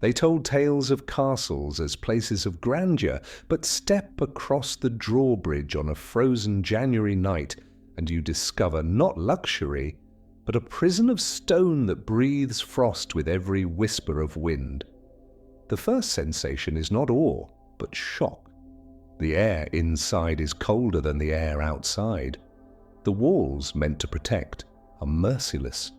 They told tales of castles as places of grandeur, but step across the drawbridge on a frozen January night and you discover not luxury, but a prison of stone that breathes frost with every whisper of wind. The first sensation is not awe, but shock. The air inside is colder than the air outside. The walls, meant to protect, are merciless.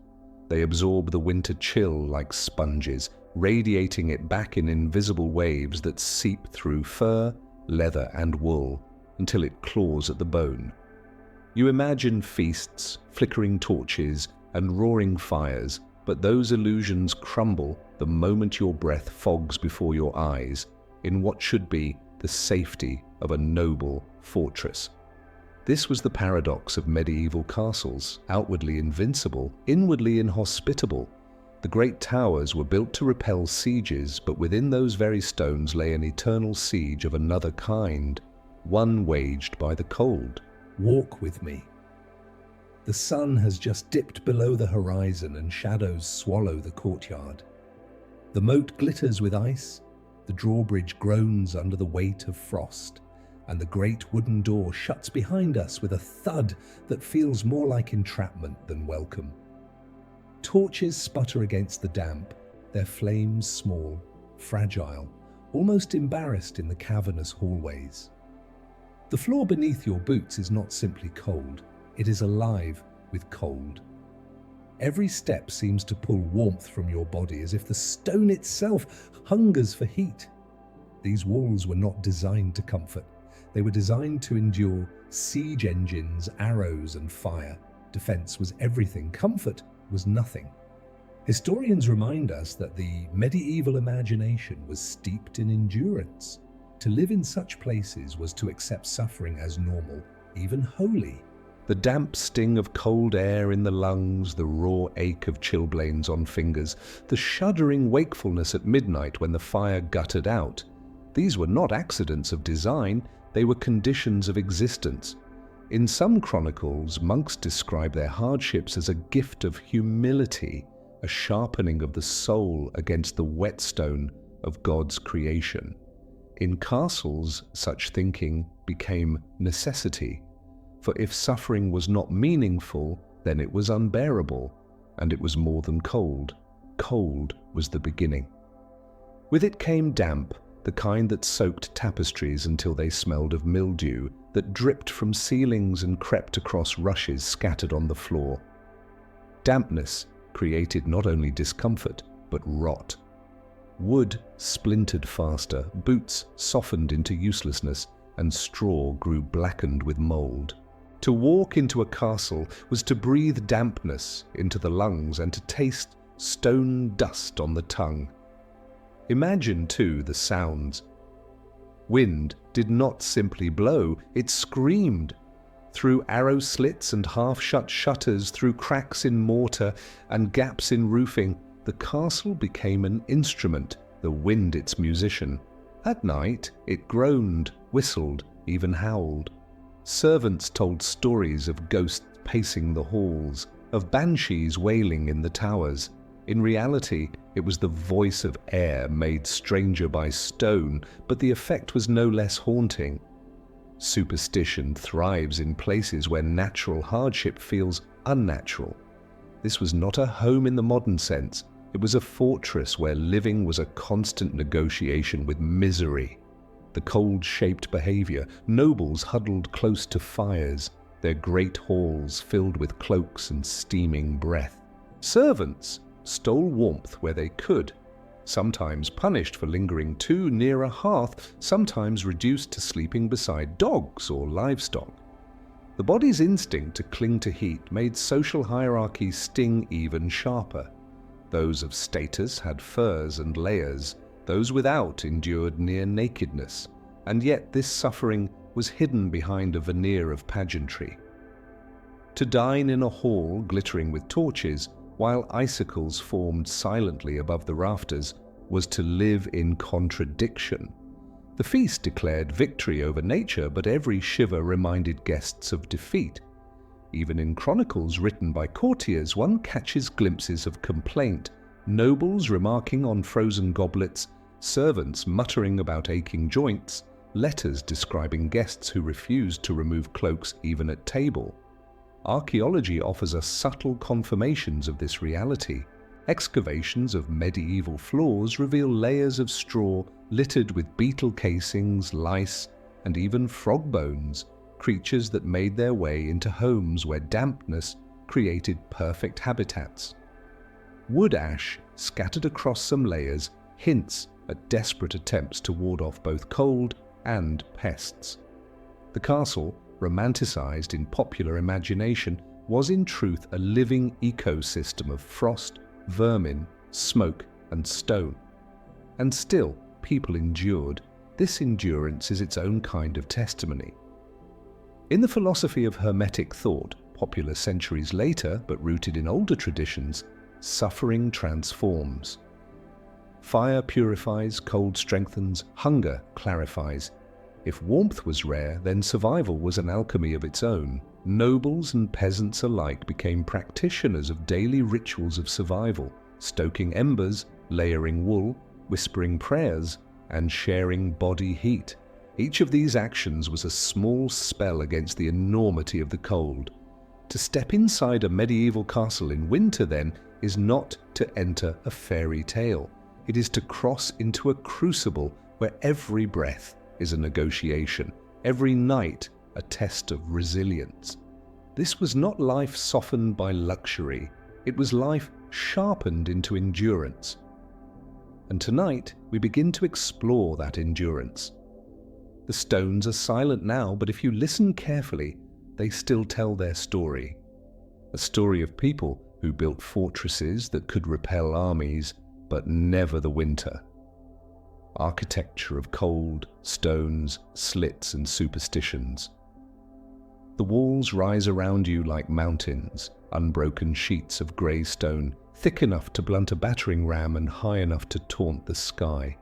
They absorb the winter chill like sponges, radiating it back in invisible waves that seep through fur, leather, and wool until it claws at the bone. You imagine feasts, flickering torches, and roaring fires, but those illusions crumble the moment your breath fogs before your eyes in what should be the safety of a noble fortress. This was the paradox of medieval castles, outwardly invincible, inwardly inhospitable. The great towers were built to repel sieges, but within those very stones lay an eternal siege of another kind, one waged by the cold. Walk with me. The sun has just dipped below the horizon and shadows swallow the courtyard. The moat glitters with ice, the drawbridge groans under the weight of frost, and the great wooden door shuts behind us with a thud that feels more like entrapment than welcome. Torches sputter against the damp, their flames small, fragile, almost embarrassed in the cavernous hallways. The floor beneath your boots is not simply cold, it is alive with cold. Every step seems to pull warmth from your body as if the stone itself hungers for heat. These walls were not designed to comfort. They were designed to endure siege engines, arrows, and fire. Defense was everything. Comfort was nothing. Historians remind us that the medieval imagination was steeped in endurance. To live in such places was to accept suffering as normal, even holy. The damp sting of cold air in the lungs, the raw ache of chilblains on fingers, the shuddering wakefulness at midnight when the fire guttered out. These were not accidents of design, they were conditions of existence. In some chronicles, monks describe their hardships as a gift of humility, a sharpening of the soul against the whetstone of God's creation. In castles, such thinking became necessity. For if suffering was not meaningful, then it was unbearable, and it was more than cold. Cold was the beginning. With it came damp, the kind that soaked tapestries until they smelled of mildew, that dripped from ceilings and crept across rushes scattered on the floor. Dampness created not only discomfort, but rot. Wood splintered faster, boots softened into uselessness, and straw grew blackened with mold. To walk into a castle was to breathe dampness into the lungs and to taste stone dust on the tongue. Imagine, too, the sounds. Wind did not simply blow, it screamed. Through arrow slits and half-shut shutters, through cracks in mortar and gaps in roofing, the castle became an instrument, the wind its musician. At night, it groaned, whistled, even howled. Servants told stories of ghosts pacing the halls, of banshees wailing in the towers. In reality, it was the voice of air made stranger by stone, but the effect was no less haunting. Superstition thrives in places where natural hardship feels unnatural. This was not a home in the modern sense. It was a fortress where living was a constant negotiation with misery. The cold-shaped behavior, nobles huddled close to fires, their great halls filled with cloaks and steaming breath. Servants stole warmth where they could, sometimes punished for lingering too near a hearth, sometimes reduced to sleeping beside dogs or livestock. The body's instinct to cling to heat made social hierarchies sting even sharper. Those of status had furs and layers, those without endured near nakedness, and yet this suffering was hidden behind a veneer of pageantry. To dine in a hall glittering with torches, while icicles formed silently above the rafters, was to live in contradiction. The feast declared victory over nature, but every shiver reminded guests of defeat. Even in chronicles written by courtiers, one catches glimpses of complaint, Nobles remarking on frozen goblets, servants muttering about aching joints, letters describing guests who refused to remove cloaks even at table. Archaeology offers us subtle confirmations of this reality. Excavations of medieval floors reveal layers of straw littered with beetle casings, lice, and even frog bones, creatures that made their way into homes where dampness created perfect habitats. Wood ash scattered across some layers hints at desperate attempts to ward off both cold and pests. The castle, romanticized in popular imagination, was in truth a living ecosystem of frost, vermin, smoke, and stone. And still, people endured. This endurance is its own kind of testimony. In the philosophy of Hermetic thought, popular centuries later but rooted in older traditions, suffering transforms. Fire purifies, cold strengthens, hunger clarifies. If warmth was rare, then survival was an alchemy of its own. Nobles and peasants alike became practitioners of daily rituals of survival, stoking embers, layering wool, whispering prayers, and sharing body heat. Each of these actions was a small spell against the enormity of the cold. To step inside a medieval castle in winter, then, is not to enter a fairy tale. It is to cross into a crucible where every breath is a negotiation, every night a test of resilience. This was not life softened by luxury, it was life sharpened into endurance. And tonight we begin to explore that endurance. The stones are silent now, but if you listen carefully, they still tell their story. A story of people who built fortresses that could repel armies, but never the winter. Architecture of cold, stones, slits, and superstitions. The walls rise around you like mountains, unbroken sheets of grey stone, thick enough to blunt a battering ram and high enough to taunt the sky.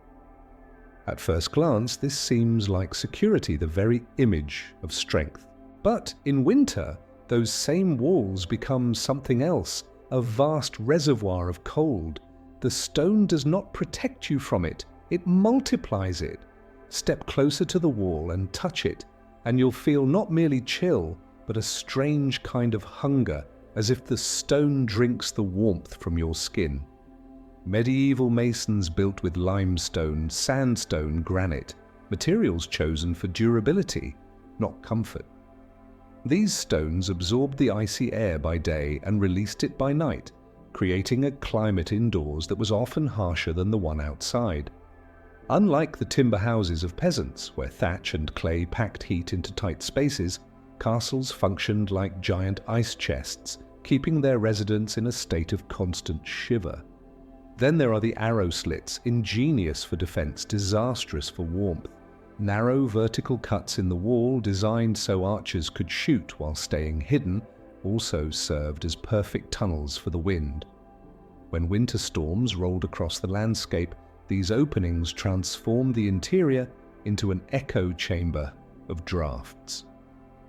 At first glance, this seems like security, the very image of strength. But in winter, those same walls become something else, a vast reservoir of cold. The stone does not protect you from it, it multiplies it. Step closer to the wall and touch it, and you'll feel not merely chill, but a strange kind of hunger, as if the stone drinks the warmth from your skin. Medieval masons built with limestone, sandstone, granite, materials chosen for durability, not comfort. These stones absorbed the icy air by day and released it by night, creating a climate indoors that was often harsher than the one outside. Unlike the timber houses of peasants, where thatch and clay packed heat into tight spaces, castles functioned like giant ice chests, keeping their residents in a state of constant shiver. Then there are the arrow slits, ingenious for defense, disastrous for warmth. Narrow vertical cuts in the wall, designed so archers could shoot while staying hidden, also served as perfect tunnels for the wind. When winter storms rolled across the landscape, these openings transformed the interior into an echo chamber of drafts.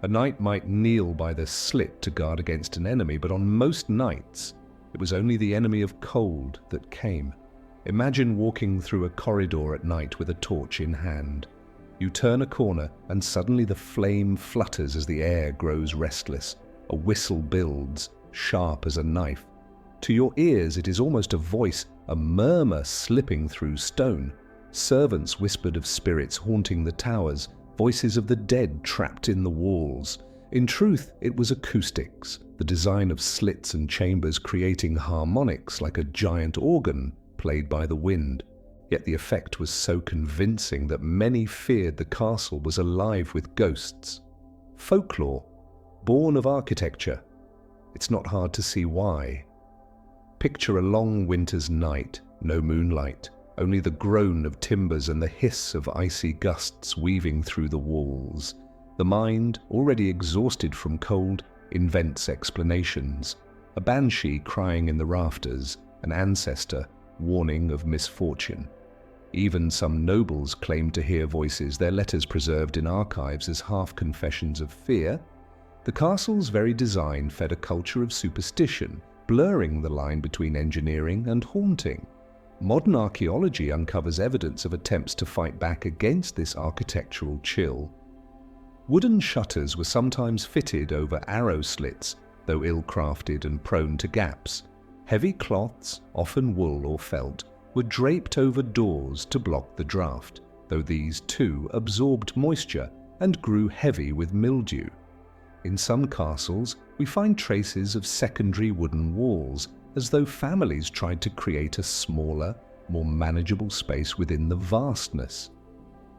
A knight might kneel by the slit to guard against an enemy, but on most nights, it was only the enemy of cold that came. Imagine walking through a corridor at night with a torch in hand. You turn a corner and suddenly the flame flutters as the air grows restless. A whistle builds, sharp as a knife. To your ears it is almost a voice, a murmur slipping through stone. Servants whispered of spirits haunting the towers, voices of the dead trapped in the walls. In truth, it was acoustics, the design of slits and chambers creating harmonics like a giant organ played by the wind. Yet the effect was so convincing that many feared the castle was alive with ghosts. Folklore, born of architecture. It's not hard to see why. Picture a long winter's night, no moonlight, only the groan of timbers and the hiss of icy gusts weaving through the walls. The mind, already exhausted from cold, invents explanations. A banshee crying in the rafters, an ancestor warning of misfortune. Even some nobles claimed to hear voices, their letters preserved in archives as half-confessions of fear. The castle's very design fed a culture of superstition, blurring the line between engineering and haunting. Modern archaeology uncovers evidence of attempts to fight back against this architectural chill. Wooden shutters were sometimes fitted over arrow slits, though ill-crafted and prone to gaps. Heavy cloths, often wool or felt, were draped over doors to block the draft, though these too absorbed moisture and grew heavy with mildew. In some castles, we find traces of secondary wooden walls, as though families tried to create a smaller, more manageable space within the vastness.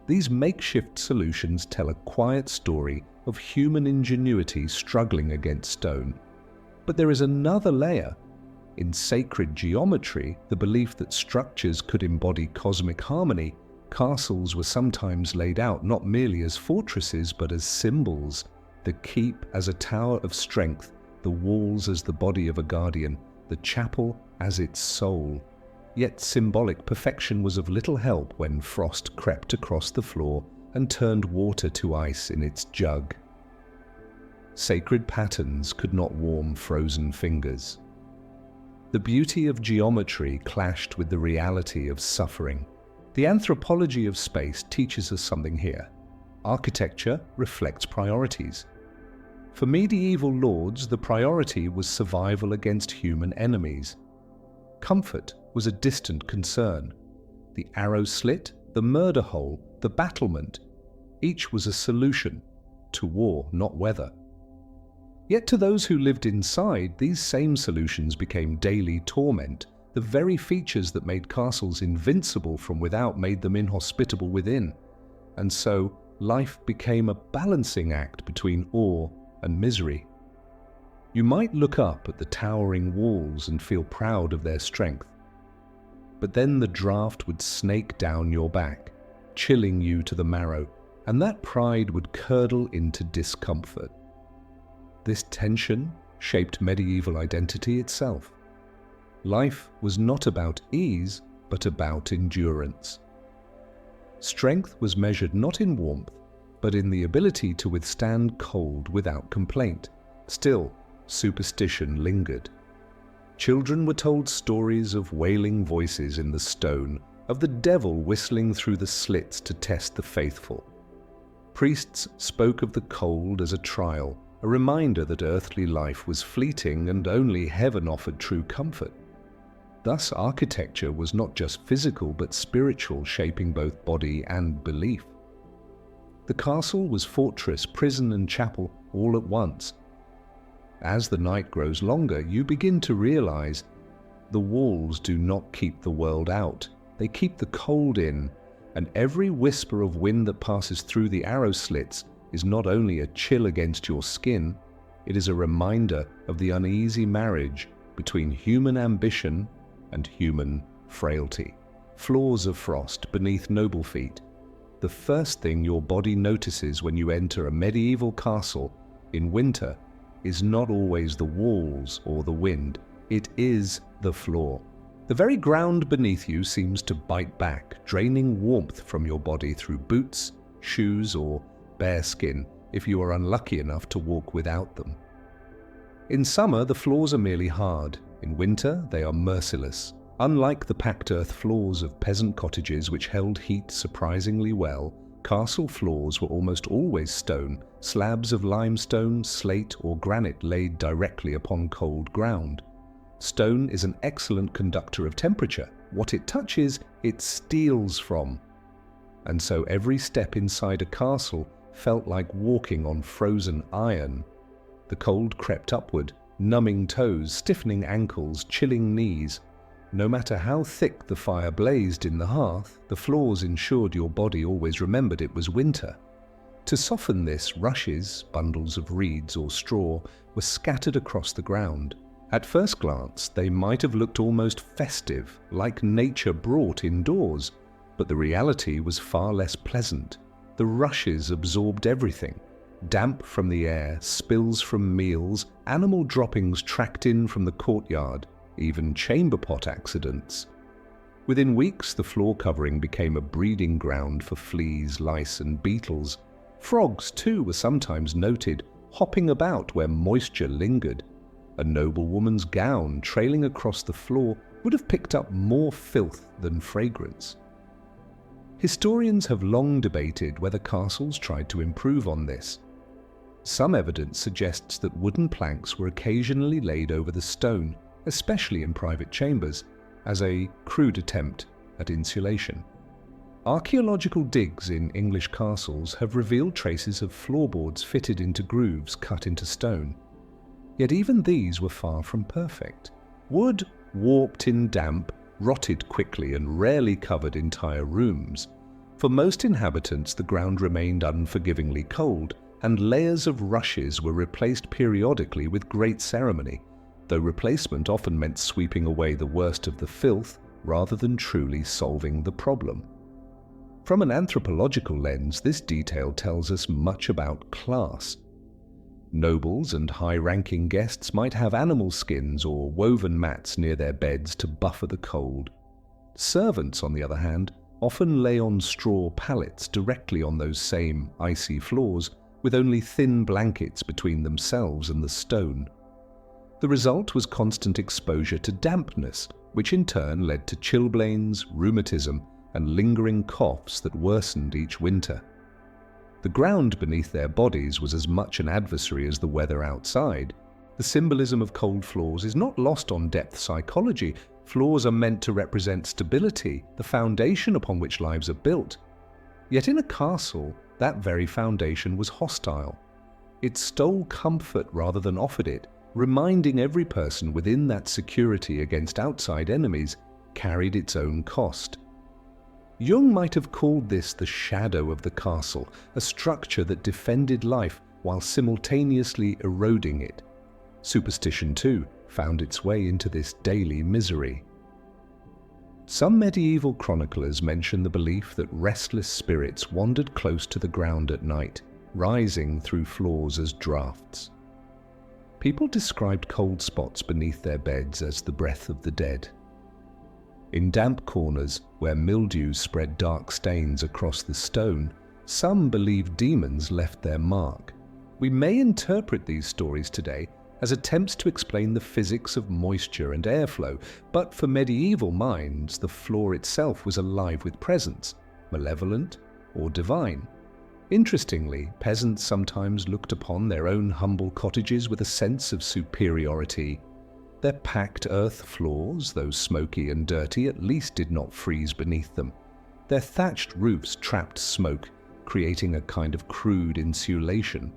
These makeshift solutions tell a quiet story of human ingenuity struggling against stone. But there is another layer. In sacred geometry, the belief that structures could embody cosmic harmony, castles were sometimes laid out not merely as fortresses but as symbols. The keep as a tower of strength, the walls as the body of a guardian, the chapel as its soul. Yet symbolic perfection was of little help when frost crept across the floor and turned water to ice in its jug. Sacred patterns could not warm frozen fingers. The beauty of geometry clashed with the reality of suffering. The anthropology of space teaches us something here. Architecture reflects priorities. For medieval lords, the priority was survival against human enemies. Comfort was a distant concern. The arrow slit, the murder hole, the battlement, each was a solution to war, not weather. Yet to those who lived inside, these same solutions became daily torment. The very features that made castles invincible from without made them inhospitable within. And so, life became a balancing act between awe and misery. You might look up at the towering walls and feel proud of their strength. But then the draft would snake down your back, chilling you to the marrow, and that pride would curdle into discomfort. This tension shaped medieval identity itself. Life was not about ease, but about endurance. Strength was measured not in warmth, but in the ability to withstand cold without complaint. Still, superstition lingered. Children were told stories of wailing voices in the stone, of the devil whistling through the slits to test the faithful. Priests spoke of the cold as a trial, a reminder that earthly life was fleeting and only heaven offered true comfort. Thus, architecture was not just physical but spiritual, shaping both body and belief. The castle was fortress, prison and chapel all at once. As the night grows longer, you begin to realize the walls do not keep the world out. They keep the cold in, and every whisper of wind that passes through the arrow slits is not only a chill against your skin, it is a reminder of the uneasy marriage between human ambition and human frailty. Floors of frost beneath noble feet. The first thing your body notices when you enter a medieval castle in winter is not always the walls or the wind, it is the floor. The very ground beneath you seems to bite back, draining warmth from your body through boots, shoes, or bare skin if you are unlucky enough to walk without them. In summer, the floors are merely hard. In winter, they are merciless. Unlike the packed earth floors of peasant cottages which held heat surprisingly well, castle floors were almost always stone, slabs of limestone, slate, or granite laid directly upon cold ground. Stone is an excellent conductor of temperature. What it touches, it steals from. And so every step inside a castle felt like walking on frozen iron. The cold crept upward, numbing toes, stiffening ankles, chilling knees. No matter how thick the fire blazed in the hearth, the floors ensured your body always remembered it was winter. To soften this, rushes, bundles of reeds or straw, were scattered across the ground. At first glance, they might have looked almost festive, like nature brought indoors, but the reality was far less pleasant. The rushes absorbed everything. Damp from the air, spills from meals, animal droppings tracked in from the courtyard, even chamber pot accidents. Within weeks, the floor covering became a breeding ground for fleas, lice, and beetles. Frogs, too, were sometimes noted, hopping about where moisture lingered. A noblewoman's gown trailing across the floor would have picked up more filth than fragrance. Historians have long debated whether castles tried to improve on this. Some evidence suggests that wooden planks were occasionally laid over the stone, especially in private chambers, as a crude attempt at insulation. Archaeological digs in English castles have revealed traces of floorboards fitted into grooves cut into stone. Yet even these were far from perfect. Wood, warped in damp, rotted quickly and rarely covered entire rooms. For most inhabitants, the ground remained unforgivingly cold, and layers of rushes were replaced periodically with great ceremony, though replacement often meant sweeping away the worst of the filth rather than truly solving the problem. From an anthropological lens, this detail tells us much about class. Nobles and high-ranking guests might have animal skins or woven mats near their beds to buffer the cold. Servants, on the other hand, often lay on straw pallets directly on those same icy floors, with only thin blankets between themselves and the stone. The result was constant exposure to dampness, which in turn led to chilblains, rheumatism, and lingering coughs that worsened each winter. The ground beneath their bodies was as much an adversary as the weather outside. The symbolism of cold floors is not lost on depth psychology. Floors are meant to represent stability, the foundation upon which lives are built. Yet in a castle, that very foundation was hostile. It stole comfort rather than offered it, reminding every person within that security against outside enemies carried its own cost. Jung might have called this the shadow of the castle, a structure that defended life while simultaneously eroding it. Superstition, too, found its way into this daily misery. Some medieval chroniclers mention the belief that restless spirits wandered close to the ground at night, rising through floors as drafts. People described cold spots beneath their beds as the breath of the dead. In damp corners, where mildew spread dark stains across the stone, some believed demons left their mark. We may interpret these stories today as attempts to explain the physics of moisture and airflow, but for medieval minds, the floor itself was alive with presence, malevolent or divine. Interestingly, peasants sometimes looked upon their own humble cottages with a sense of superiority. Their packed earth floors, though smoky and dirty, at least did not freeze beneath them. Their thatched roofs trapped smoke, creating a kind of crude insulation.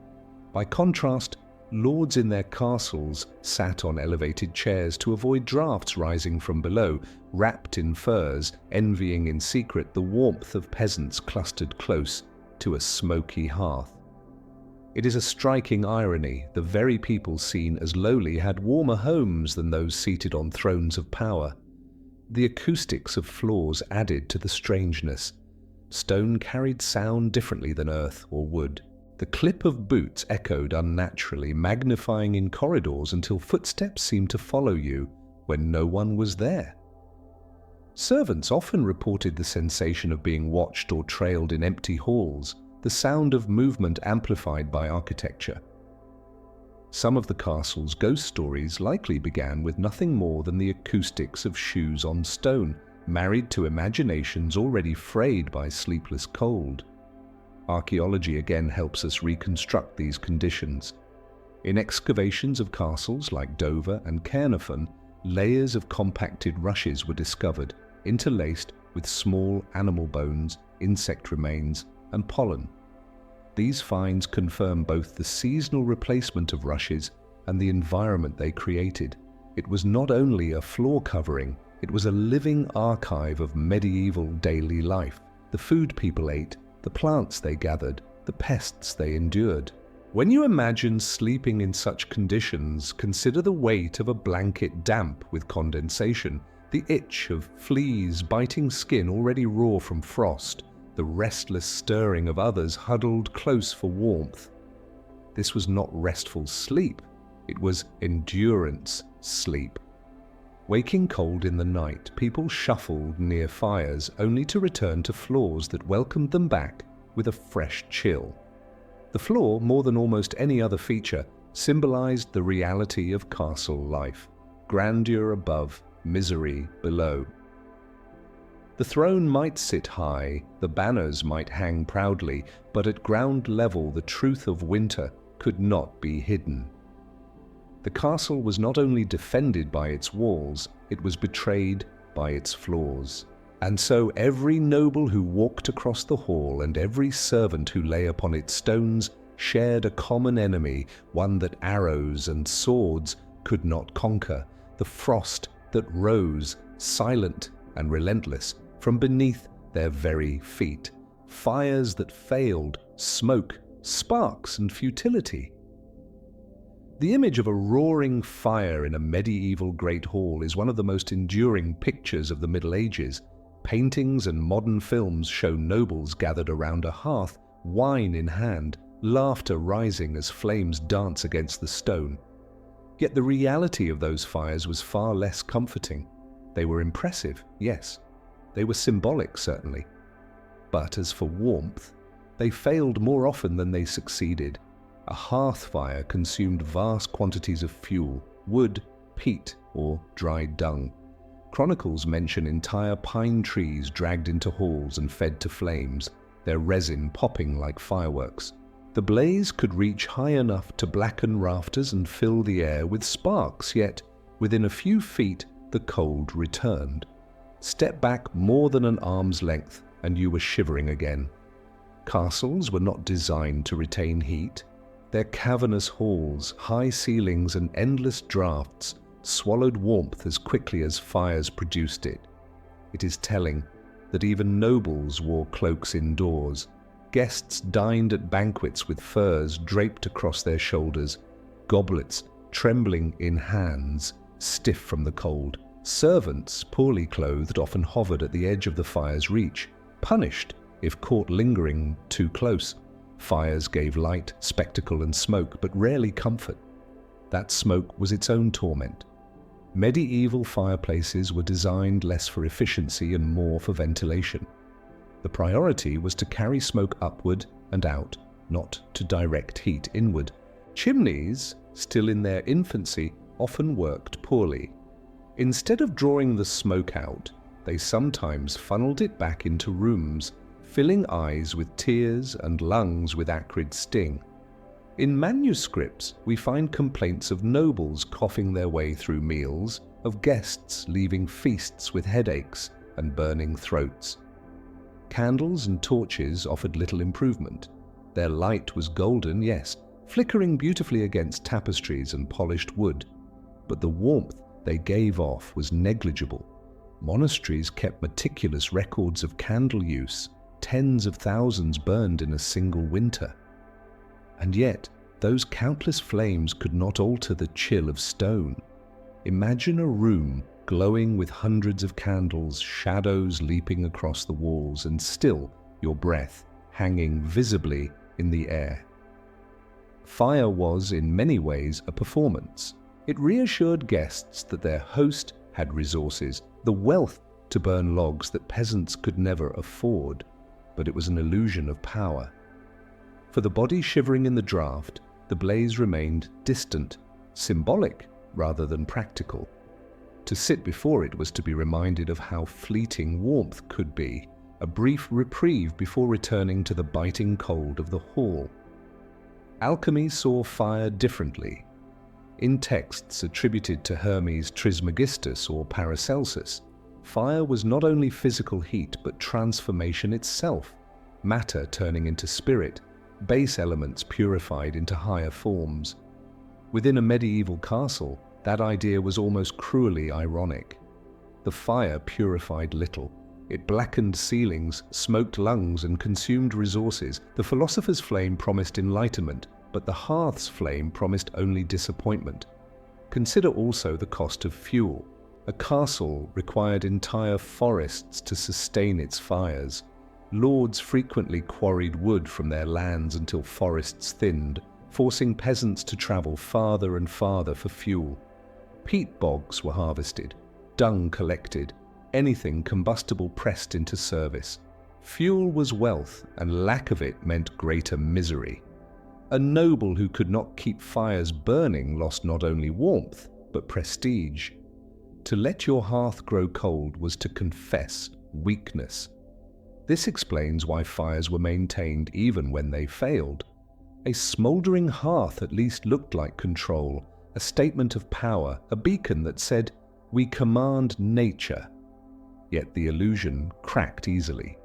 By contrast, lords in their castles sat on elevated chairs to avoid drafts rising from below, wrapped in furs, envying in secret the warmth of peasants clustered close to a smoky hearth. It is a striking irony, the very people seen as lowly had warmer homes than those seated on thrones of power. The acoustics of floors added to the strangeness. Stone carried sound differently than earth or wood. The clip of boots echoed unnaturally, magnifying in corridors until footsteps seemed to follow you when no one was there. Servants often reported the sensation of being watched or trailed in empty halls, the sound of movement amplified by architecture. Some of the castle's ghost stories likely began with nothing more than the acoustics of shoes on stone, married to imaginations already frayed by sleepless cold. Archaeology again helps us reconstruct these conditions. In excavations of castles like Dover and Caernarfon, layers of compacted rushes were discovered, interlaced with small animal bones, insect remains, and pollen. These finds confirm both the seasonal replacement of rushes and the environment they created. It was not only a floor covering, it was a living archive of medieval daily life. The food people ate, the plants they gathered, the pests they endured. When you imagine sleeping in such conditions, consider the weight of a blanket damp with condensation, the itch of fleas biting skin already raw from frost, the restless stirring of others huddled close for warmth. This was not restful sleep, it was endurance sleep. Waking cold in the night, people shuffled near fires only to return to floors that welcomed them back with a fresh chill. The floor, more than almost any other feature, symbolized the reality of castle life: grandeur above, misery below. The throne might sit high, the banners might hang proudly, but at ground level the truth of winter could not be hidden. The castle was not only defended by its walls, it was betrayed by its flaws. And so every noble who walked across the hall and every servant who lay upon its stones shared a common enemy, one that arrows and swords could not conquer, the frost that rose, silent and relentless, from beneath their very feet, fires that failed, smoke, sparks and futility. The image of a roaring fire in a medieval great hall is one of the most enduring pictures of the Middle Ages. Paintings and modern films show nobles gathered around a hearth, wine in hand, laughter rising as flames dance against the stone. Yet the reality of those fires was far less comforting. They were impressive, yes. They were symbolic, certainly. But as for warmth, they failed more often than they succeeded. A hearth fire consumed vast quantities of fuel, wood, peat, or dried dung. Chronicles mention entire pine trees dragged into halls and fed to flames, their resin popping like fireworks. The blaze could reach high enough to blacken rafters and fill the air with sparks, yet within a few feet the cold returned. Step back more than an arm's length and you were shivering again. Castles were not designed to retain heat. Their cavernous halls, high ceilings and endless draughts swallowed warmth as quickly as fires produced it. It is telling that even nobles wore cloaks indoors. Guests dined at banquets with furs draped across their shoulders, goblets trembling in hands, stiff from the cold. Servants, poorly clothed, often hovered at the edge of the fire's reach, punished if caught lingering too close. Fires gave light, spectacle and smoke, but rarely comfort. That smoke was its own torment. Medieval fireplaces were designed less for efficiency and more for ventilation. The priority was to carry smoke upward and out, not to direct heat inward. Chimneys, still in their infancy, often worked poorly. Instead of drawing the smoke out, they sometimes funneled it back into rooms, filling eyes with tears and lungs with acrid sting. In manuscripts, we find complaints of nobles coughing their way through meals, of guests leaving feasts with headaches and burning throats. Candles and torches offered little improvement. Their light was golden, yes, flickering beautifully against tapestries and polished wood, but the warmth they gave off was negligible. Monasteries kept meticulous records of candle use, tens of thousands burned in a single winter. And yet, those countless flames could not alter the chill of stone. Imagine a room glowing with hundreds of candles, shadows leaping across the walls, and still your breath hanging visibly in the air. Fire was, in many ways, a performance. It reassured guests that their host had resources, the wealth to burn logs that peasants could never afford, but it was an illusion of power. For the body shivering in the draught, the blaze remained distant, symbolic rather than practical. To sit before it was to be reminded of how fleeting warmth could be, a brief reprieve before returning to the biting cold of the hall. Alchemy saw fire differently. In texts attributed to Hermes Trismegistus or Paracelsus, fire was not only physical heat but transformation itself, matter turning into spirit, base elements purified into higher forms. Within a medieval castle, that idea was almost cruelly ironic. The fire purified little. It blackened ceilings, smoked lungs, and consumed resources. The philosopher's flame promised enlightenment, but the hearth's flame promised only disappointment. Consider also the cost of fuel. A castle required entire forests to sustain its fires. Lords frequently quarried wood from their lands until forests thinned, forcing peasants to travel farther and farther for fuel. Peat bogs were harvested, dung collected, anything combustible pressed into service. Fuel was wealth, and lack of it meant greater misery. A noble who could not keep fires burning lost not only warmth, but prestige. To let your hearth grow cold was to confess weakness. This explains why fires were maintained even when they failed. A smouldering hearth at least looked like control, a statement of power, a beacon that said, "We command nature." Yet the illusion cracked easily.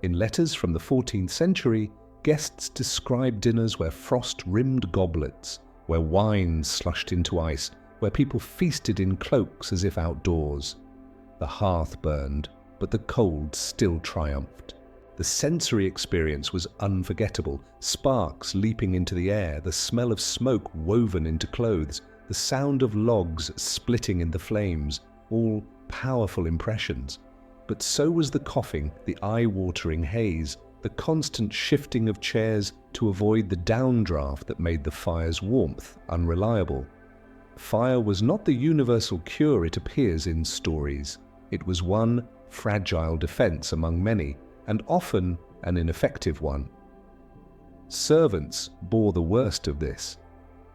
In letters from the 14th century, guests described dinners where frost-rimmed goblets, where wine slushed into ice, where people feasted in cloaks as if outdoors. The hearth burned, but the cold still triumphed. The sensory experience was unforgettable, sparks leaping into the air, the smell of smoke woven into clothes, the sound of logs splitting in the flames, all powerful impressions. But so was the coughing, the eye-watering haze, the constant shifting of chairs to avoid the downdraft that made the fire's warmth unreliable. Fire was not the universal cure it appears in stories. It was one fragile defense among many, and often an ineffective one. Servants bore the worst of this.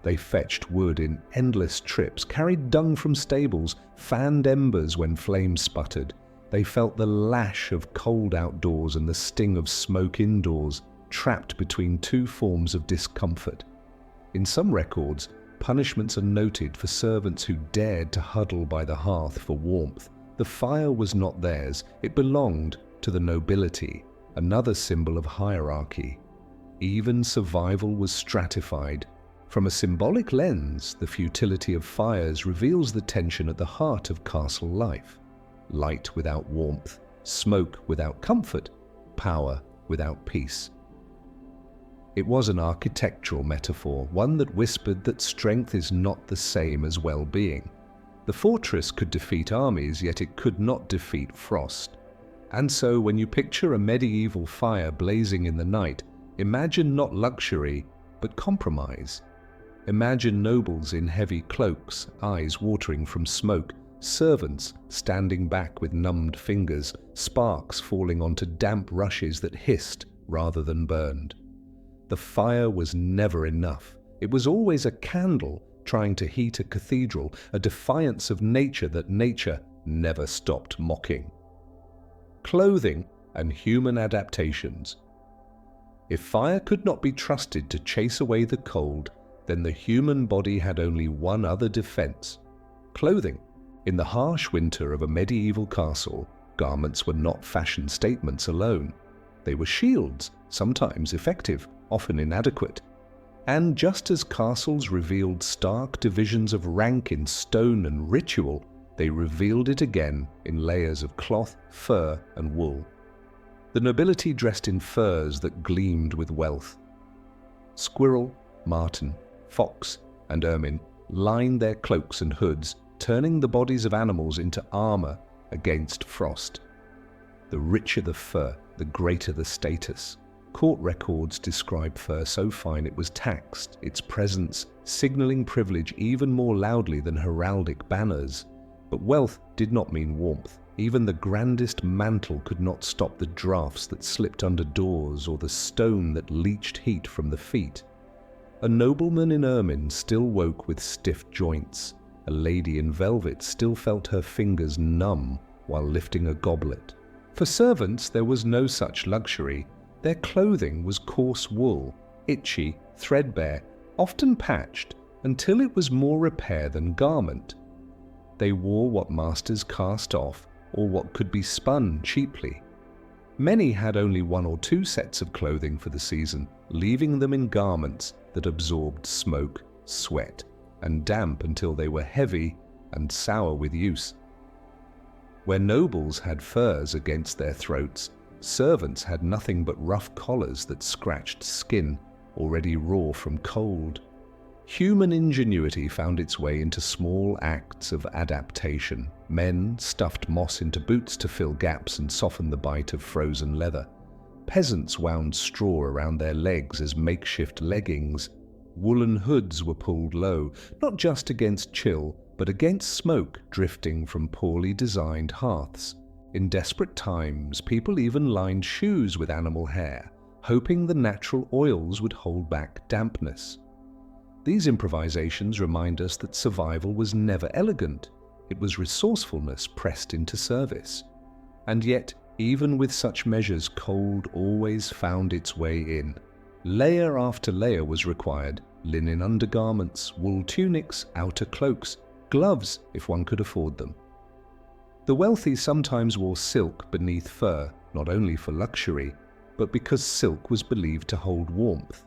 They fetched wood in endless trips, carried dung from stables, fanned embers when flames sputtered. They felt the lash of cold outdoors and the sting of smoke indoors, trapped between two forms of discomfort. In some records, punishments are noted for servants who dared to huddle by the hearth for warmth. The fire was not theirs, it belonged to the nobility, another symbol of hierarchy. Even survival was stratified. From a symbolic lens, the futility of fires reveals the tension at the heart of castle life. Light without warmth, smoke without comfort, power without peace. It was an architectural metaphor, one that whispered that strength is not the same as well-being. The fortress could defeat armies, yet it could not defeat frost. And so when you picture a medieval fire blazing in the night, imagine not luxury, but compromise. Imagine nobles in heavy cloaks, eyes watering from smoke, servants standing back with numbed fingers, sparks falling onto damp rushes that hissed rather than burned. The fire was never enough. It was always a candle trying to heat a cathedral, a defiance of nature that nature never stopped mocking. Clothing and human adaptations. If fire could not be trusted to chase away the cold, then the human body had only one other defense: clothing. In the harsh winter of a medieval castle, garments were not fashion statements alone. They were shields, sometimes effective, often inadequate. And just as castles revealed stark divisions of rank in stone and ritual, they revealed it again in layers of cloth, fur, and wool. The nobility dressed in furs that gleamed with wealth. Squirrel, marten, fox, and ermine lined their cloaks and hoods, turning the bodies of animals into armor against frost. The richer the fur, the greater the status. Court records describe fur so fine it was taxed, its presence signaling privilege even more loudly than heraldic banners. But wealth did not mean warmth. Even the grandest mantle could not stop the draughts that slipped under doors or the stone that leached heat from the feet. A nobleman in ermine still woke with stiff joints. A lady in velvet still felt her fingers numb while lifting a goblet. For servants, there was no such luxury. Their clothing was coarse wool, itchy, threadbare, often patched, until it was more repair than garment. They wore what masters cast off or what could be spun cheaply. Many had only 1 or 2 sets of clothing for the season, leaving them in garments that absorbed smoke, sweat, and damp until they were heavy and sour with use. Where nobles had furs against their throats, servants had nothing but rough collars that scratched skin, already raw from cold. Human ingenuity found its way into small acts of adaptation. Men stuffed moss into boots to fill gaps and soften the bite of frozen leather. Peasants wound straw around their legs as makeshift leggings. Woolen hoods were pulled low, not just against chill, but against smoke drifting from poorly designed hearths. In desperate times, people even lined shoes with animal hair, hoping the natural oils would hold back dampness. These improvisations remind us that survival was never elegant. It was resourcefulness pressed into service. And yet, even with such measures, cold always found its way in. Layer after layer was required: linen undergarments, wool tunics, outer cloaks, gloves if one could afford them. The wealthy sometimes wore silk beneath fur, not only for luxury, but because silk was believed to hold warmth.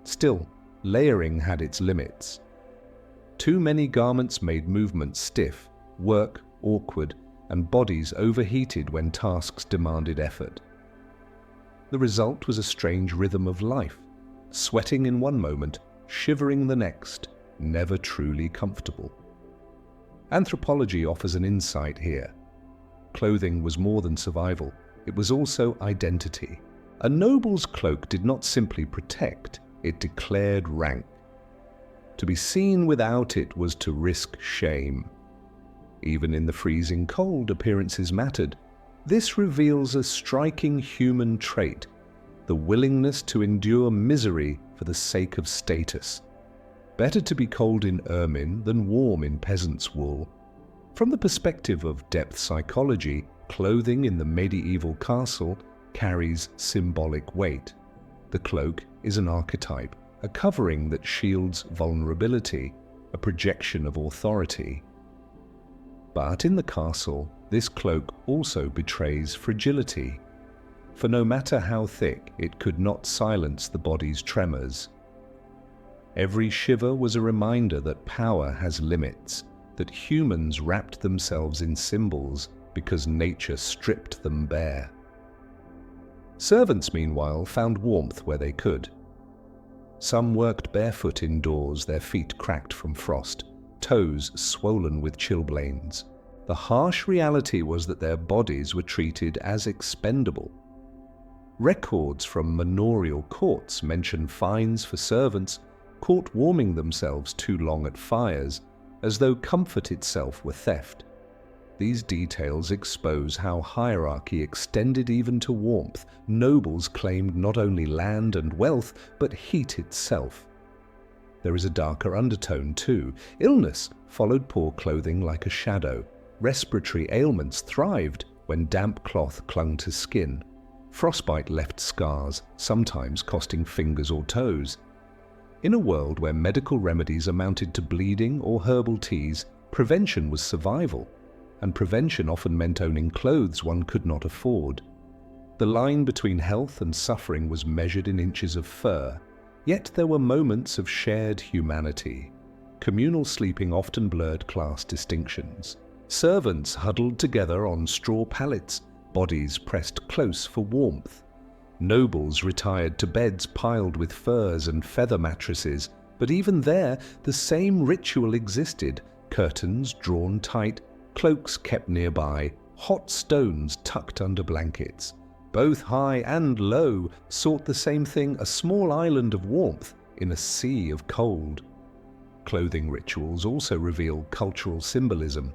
Still, layering had its limits. Too many garments made movement stiff, work awkward, and bodies overheated when tasks demanded effort. The result was a strange rhythm of life, sweating in one moment, shivering the next, never truly comfortable. Anthropology offers an insight here. Clothing was more than survival, it was also identity. A noble's cloak did not simply protect, it declared rank. To be seen without it was to risk shame. Even in the freezing cold, appearances mattered. This reveals a striking human trait: the willingness to endure misery for the sake of status. Better to be cold in ermine than warm in peasant's wool. From the perspective of depth psychology, clothing in the medieval castle carries symbolic weight. The cloak is an archetype, a covering that shields vulnerability, a projection of authority. But in the castle, this cloak also betrays fragility, for no matter how thick, it could not silence the body's tremors. Every shiver was a reminder that power has limits, that humans wrapped themselves in symbols because nature stripped them bare. Servants, meanwhile, found warmth where they could. Some worked barefoot indoors, their feet cracked from frost, toes swollen with chilblains. The harsh reality was that their bodies were treated as expendable. Records from manorial courts mention fines for servants caught warming themselves too long at fires, as though comfort itself were theft. These details expose how hierarchy extended even to warmth. Nobles claimed not only land and wealth, but heat itself. There is a darker undertone too. Illness followed poor clothing like a shadow. Respiratory ailments thrived when damp cloth clung to skin. Frostbite left scars, sometimes costing fingers or toes. In a world where medical remedies amounted to bleeding or herbal teas, prevention was survival, and prevention often meant owning clothes one could not afford. The line between health and suffering was measured in inches of fur, yet there were moments of shared humanity. Communal sleeping often blurred class distinctions. Servants huddled together on straw pallets, bodies pressed close for warmth. Nobles retired to beds piled with furs and feather mattresses, but even there the same ritual existed: curtains drawn tight, cloaks kept nearby, hot stones tucked under blankets. Both high and low sought the same thing: a small island of warmth in a sea of cold. Clothing rituals also reveal cultural symbolism.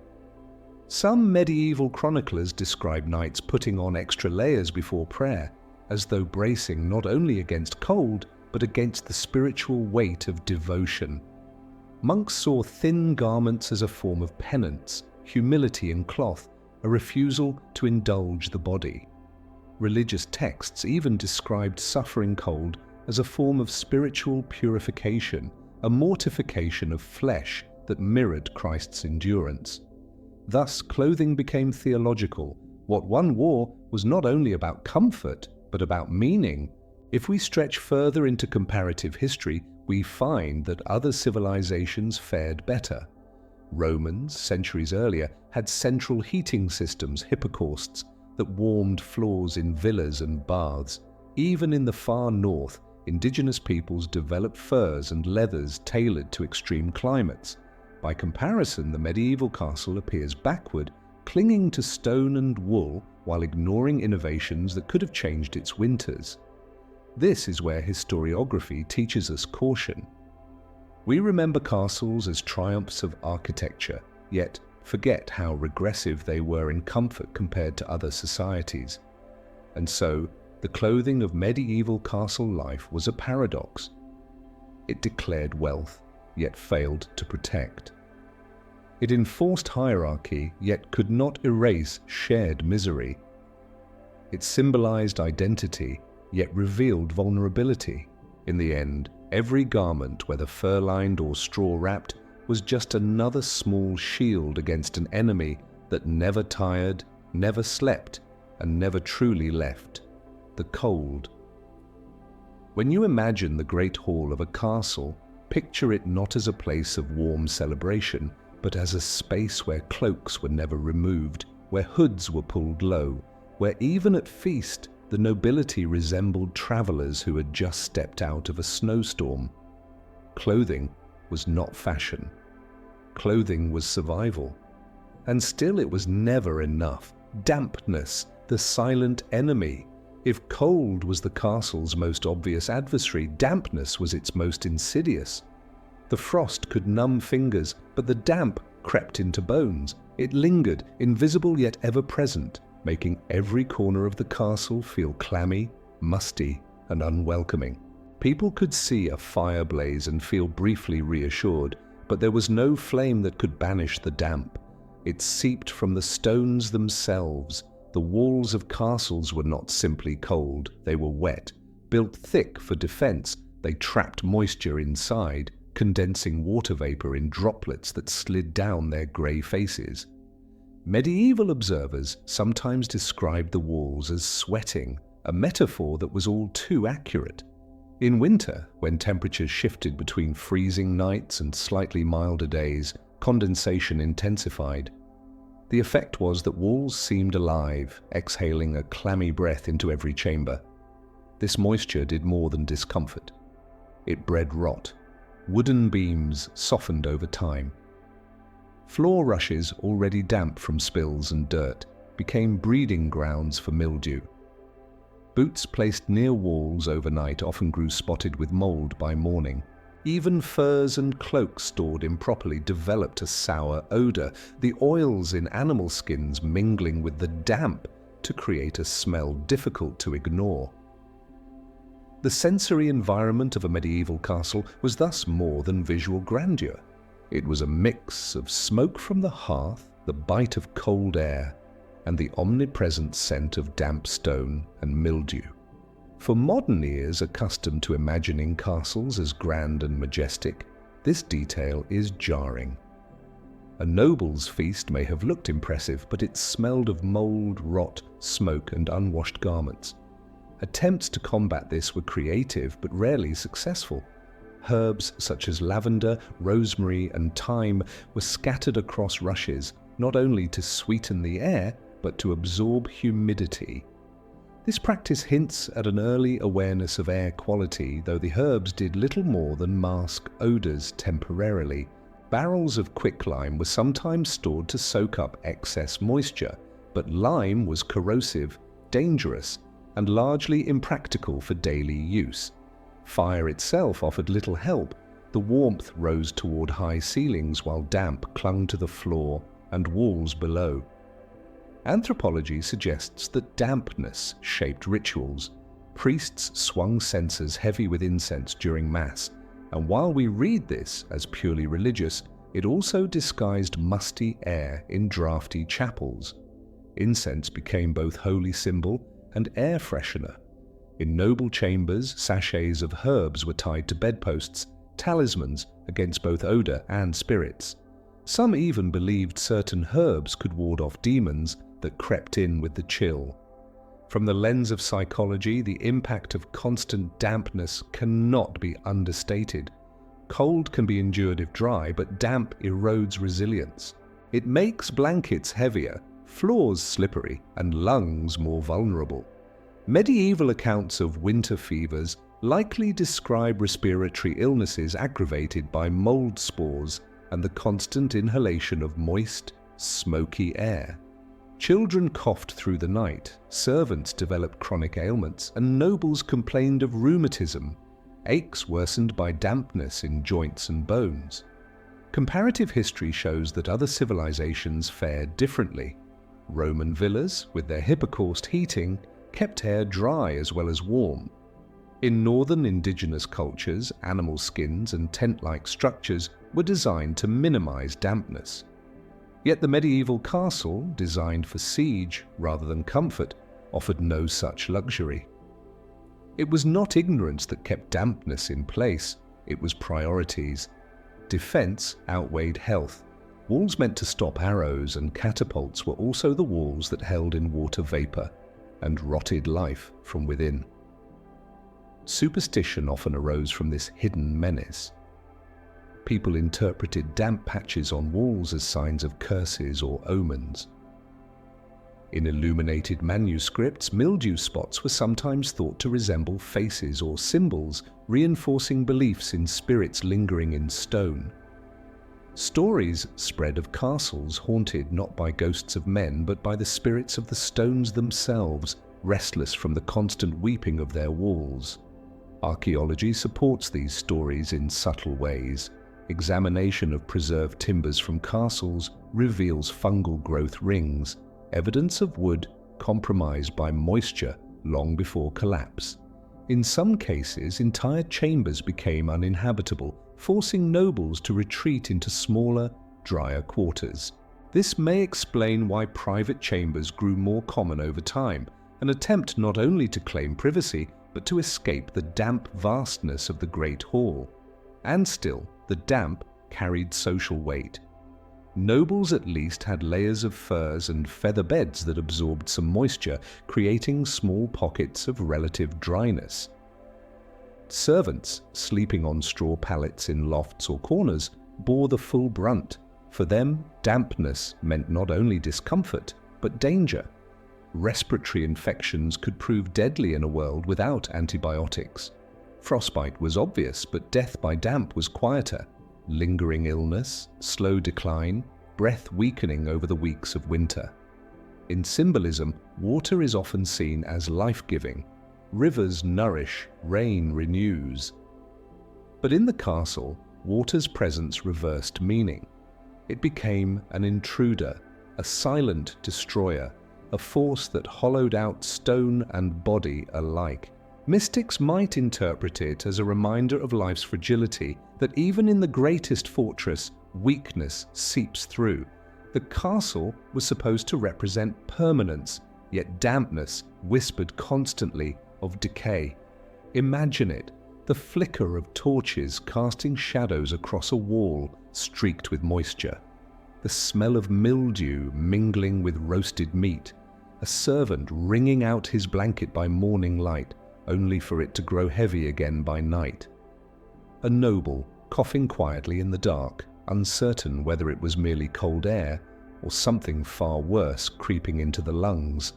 Some medieval chroniclers describe knights putting on extra layers before prayer, as though bracing not only against cold, but against the spiritual weight of devotion. Monks saw thin garments as a form of penance, humility in cloth, a refusal to indulge the body. Religious texts even described suffering cold as a form of spiritual purification, a mortification of flesh that mirrored Christ's endurance. Thus, clothing became theological. What one wore was not only about comfort, but about meaning. If we stretch further into comparative history, we find that other civilizations fared better. Romans, centuries earlier, had central heating systems, hypocausts, that warmed floors in villas and baths. Even in the far north, indigenous peoples developed furs and leathers tailored to extreme climates. By comparison, the medieval castle appears backward, clinging to stone and wool while ignoring innovations that could have changed its winters. This is where historiography teaches us caution. We remember castles as triumphs of architecture, yet forget how regressive they were in comfort compared to other societies. And so, The clothing of medieval castle life was a paradox. It declared wealth, yet failed to protect. It enforced hierarchy, yet could not erase shared misery. It symbolized identity, yet revealed vulnerability. In the end, every garment, whether fur-lined or straw-wrapped, was just another small shield against an enemy that never tired, never slept, and never truly left: the cold. When you imagine the Great Hall of a castle, picture it not as a place of warm celebration, but as a space where cloaks were never removed, where hoods were pulled low, where even at feast the nobility resembled travelers who had just stepped out of a snowstorm. Clothing was not fashion. Clothing was survival. And still it was never enough. Dampness, the silent enemy. If cold was the castle's most obvious adversary, dampness was its most insidious. The frost could numb fingers, but the damp crept into bones. It lingered, invisible yet ever present, making every corner of the castle feel clammy, musty, and unwelcoming. People could see a fire blaze and feel briefly reassured, but there was no flame that could banish the damp. It seeped from the stones themselves. The walls of castles were not simply cold, they were wet. Built thick for defense, they trapped moisture inside, condensing water vapor in droplets that slid down their grey faces. Medieval observers sometimes described the walls as sweating, a metaphor that was all too accurate. In winter, when temperatures shifted between freezing nights and slightly milder days, condensation intensified. The effect was that walls seemed alive, exhaling a clammy breath into every chamber. This moisture did more than discomfort. It bred rot. Wooden beams softened over time. Floor rushes, already damp from spills and dirt, became breeding grounds for mildew. Boots placed near walls overnight often grew spotted with mold by morning. Even furs and cloaks stored improperly developed a sour odor, the oils in animal skins mingling with the damp to create a smell difficult to ignore. The sensory environment of a medieval castle was thus more than visual grandeur. It was a mix of smoke from the hearth, the bite of cold air, and the omnipresent scent of damp stone and mildew. For modern ears accustomed to imagining castles as grand and majestic, this detail is jarring. A noble's feast may have looked impressive, but it smelled of mold, rot, smoke, and unwashed garments. Attempts to combat this were creative but rarely successful. Herbs such as lavender, rosemary, and thyme were scattered across rushes, not only to sweeten the air, but to absorb humidity. This practice hints at an early awareness of air quality, though the herbs did little more than mask odors temporarily. Barrels of quicklime were sometimes stored to soak up excess moisture, but lime was corrosive, dangerous, and largely impractical for daily use. Fire itself offered little help. The warmth rose toward high ceilings while damp clung to the floor and walls below. Anthropology suggests that dampness shaped rituals. Priests swung censers heavy with incense during Mass, and while we read this as purely religious, it also disguised musty air in drafty chapels. Incense became both holy symbol and air freshener. In noble chambers, sachets of herbs were tied to bedposts, talismans against both odor and spirits. Some even believed certain herbs could ward off demons that crept in with the chill. From the lens of psychology, the impact of constant dampness cannot be understated. Cold can be endured if dry, but damp erodes resilience. It makes blankets heavier, floors slippery, and lungs more vulnerable. Medieval accounts of winter fevers likely describe respiratory illnesses aggravated by mold spores and the constant inhalation of moist, smoky air. Children coughed through the night, servants developed chronic ailments, and nobles complained of rheumatism, aches worsened by dampness in joints and bones. Comparative history shows that other civilizations fared differently. Roman villas, with their hypocaust heating, kept air dry as well as warm. In northern indigenous cultures, animal skins and tent-like structures were designed to minimize dampness. Yet the medieval castle, designed for siege rather than comfort, offered no such luxury. It was not ignorance that kept dampness in place, it was priorities. Defense outweighed health. Walls meant to stop arrows and catapults were also the walls that held in water vapor and rotted life from within. Superstition often arose from this hidden menace. People interpreted damp patches on walls as signs of curses or omens. In illuminated manuscripts, mildew spots were sometimes thought to resemble faces or symbols, reinforcing beliefs in spirits lingering in stone. Stories spread of castles haunted not by ghosts of men but by the spirits of the stones themselves, restless from the constant weeping of their walls. Archaeology supports these stories in subtle ways. Examination of preserved timbers from castles reveals fungal growth rings, evidence of wood compromised by moisture long before collapse. In some cases, entire chambers became uninhabitable, forcing nobles to retreat into smaller, drier quarters. This may explain why private chambers grew more common over time, an attempt not only to claim privacy, but to escape the damp vastness of the Great Hall. And still, the damp carried social weight. Nobles at least had layers of furs and feather beds that absorbed some moisture, creating small pockets of relative dryness. Servants, sleeping on straw pallets in lofts or corners, bore the full brunt. For them, dampness meant not only discomfort, but danger. Respiratory infections could prove deadly in a world without antibiotics. Frostbite was obvious, but death by damp was quieter. Lingering illness, slow decline, breath weakening over the weeks of winter. In symbolism, water is often seen as life-giving. Rivers nourish, rain renews. But in the castle, water's presence reversed meaning. It became an intruder, a silent destroyer, a force that hollowed out stone and body alike. Mystics might interpret it as a reminder of life's fragility, that even in the greatest fortress, weakness seeps through. The castle was supposed to represent permanence, yet dampness whispered constantly of decay. Imagine it, the flicker of torches casting shadows across a wall streaked with moisture, the smell of mildew mingling with roasted meat, a servant wringing out his blanket by morning light, only for it to grow heavy again by night. A noble coughing quietly in the dark, uncertain whether it was merely cold air or something far worse creeping into the lungs.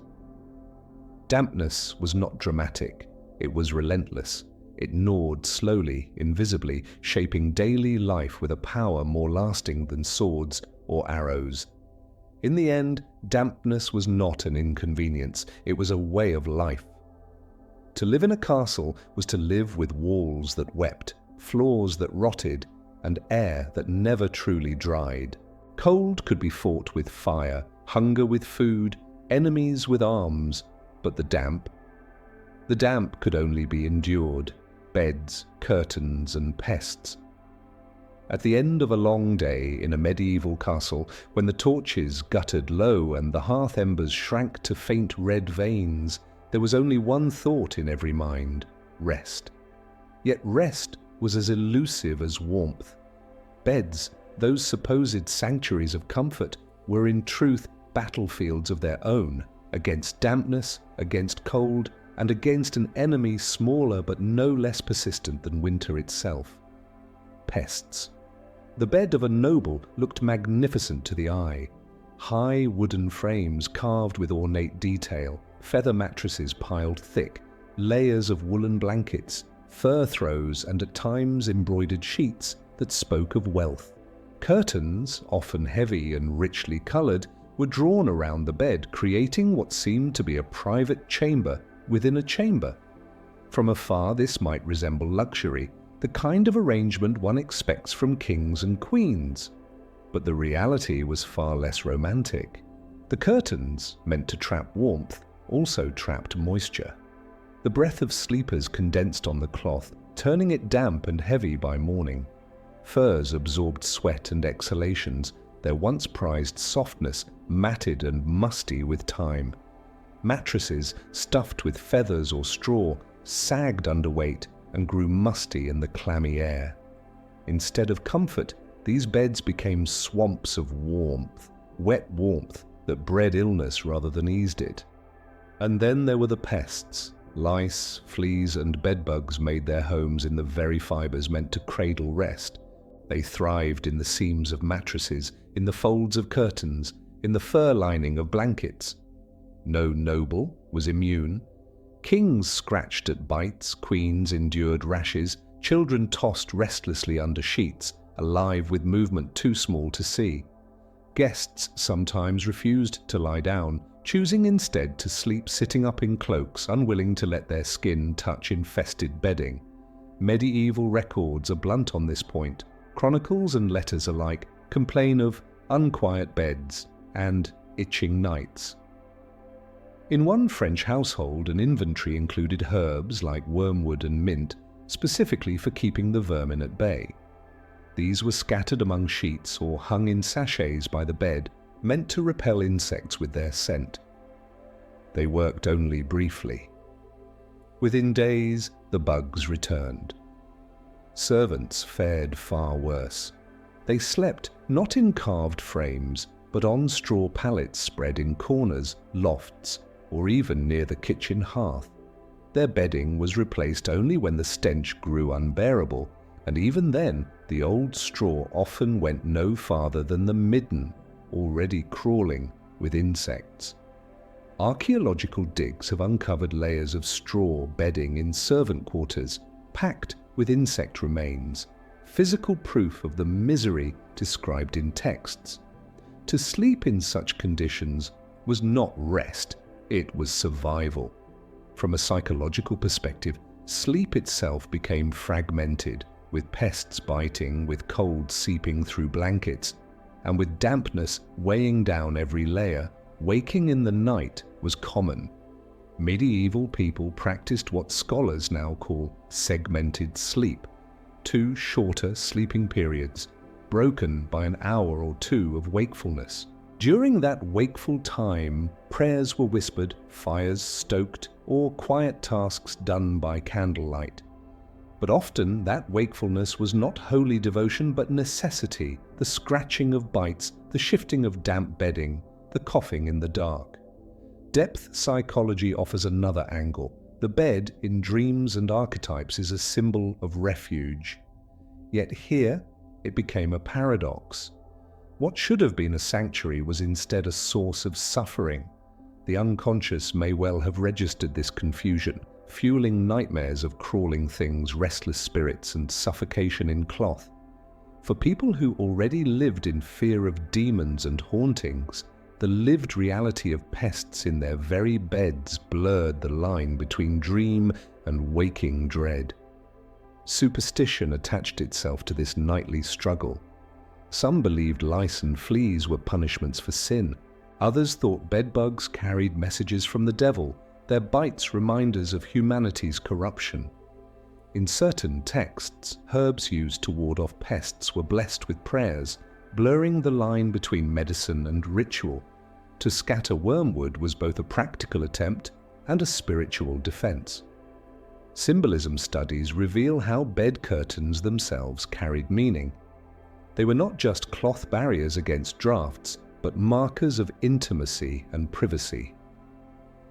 Dampness was not dramatic, it was relentless. It gnawed slowly, invisibly, shaping daily life with a power more lasting than swords or arrows. In the end, dampness was not an inconvenience, it was a way of life. To live in a castle was to live with walls that wept, floors that rotted, and air that never truly dried. Cold could be fought with fire, hunger with food, enemies with arms, but the damp could only be endured. Beds, curtains, and pests. At the end of a long day in a medieval castle, when the torches guttered low and the hearth embers shrank to faint red veins, there was only one thought in every mind: rest. Yet rest was as elusive as warmth. Beds, those supposed sanctuaries of comfort, were in truth battlefields of their own, against dampness, against cold, and against an enemy smaller but no less persistent than winter itself: pests. The bed of a noble looked magnificent to the eye. High wooden frames carved with ornate detail, feather mattresses piled thick, layers of woolen blankets, fur throws, and at times embroidered sheets that spoke of wealth. Curtains, often heavy and richly coloured, were drawn around the bed, creating what seemed to be a private chamber within a chamber. From afar, this might resemble luxury, the kind of arrangement one expects from kings and queens. But the reality was far less romantic. The curtains, meant to trap warmth, also trapped moisture. The breath of sleepers condensed on the cloth, turning it damp and heavy by morning. Furs absorbed sweat and exhalations, their once prized softness matted and musty with time. Mattresses, stuffed with feathers or straw, sagged under weight and grew musty in the clammy air. Instead of comfort, these beds became swamps of warmth, wet warmth that bred illness rather than eased it. And then there were the pests. Lice, fleas, and bedbugs made their homes in the very fibers meant to cradle rest. They thrived in the seams of mattresses, in the folds of curtains, in the fur lining of blankets. No noble was immune. Kings scratched at bites, queens endured rashes, children tossed restlessly under sheets, alive with movement too small to see. Guests sometimes refused to lie down, choosing instead to sleep sitting up in cloaks, unwilling to let their skin touch infested bedding. Medieval records are blunt on this point. Chronicles and letters alike complain of unquiet beds and itching nights. In one French household, an inventory included herbs like wormwood and mint, specifically for keeping the vermin at bay. These were scattered among sheets or hung in sachets by the bed, meant to repel insects with their scent. They worked only briefly. Within days, the bugs returned. Servants fared far worse. They slept not in carved frames, but on straw pallets spread in corners, lofts, or even near the kitchen hearth. Their bedding was replaced only when the stench grew unbearable, and even then the old straw often went no farther than the midden, already crawling with insects. Archaeological digs have uncovered layers of straw bedding in servant quarters, packed with insect remains, physical proof of the misery described in texts. To sleep in such conditions was not rest, it was survival. From a psychological perspective, sleep itself became fragmented, with pests biting, with cold seeping through blankets, and with dampness weighing down every layer. Waking in the night was common. Medieval people practiced what scholars now call segmented sleep, 2 shorter sleeping periods, broken by an hour or 2 of wakefulness. During that wakeful time, prayers were whispered, fires stoked, or quiet tasks done by candlelight. But often that wakefulness was not holy devotion but necessity, the scratching of bites, the shifting of damp bedding, the coughing in the dark. Depth psychology offers another angle. The bed in dreams and archetypes is a symbol of refuge. Yet here it became a paradox. What should have been a sanctuary was instead a source of suffering. The unconscious may well have registered this confusion, fueling nightmares of crawling things, restless spirits, and suffocation in cloth. For people who already lived in fear of demons and hauntings, the lived reality of pests in their very beds blurred the line between dream and waking dread. Superstition attached itself to this nightly struggle. Some believed lice and fleas were punishments for sin. Others thought bedbugs carried messages from the devil, their bites reminders of humanity's corruption. In certain texts, herbs used to ward off pests were blessed with prayers, blurring the line between medicine and ritual. To scatter wormwood was both a practical attempt and a spiritual defense. Symbolism studies reveal how bed curtains themselves carried meaning. They were not just cloth barriers against drafts, but markers of intimacy and privacy.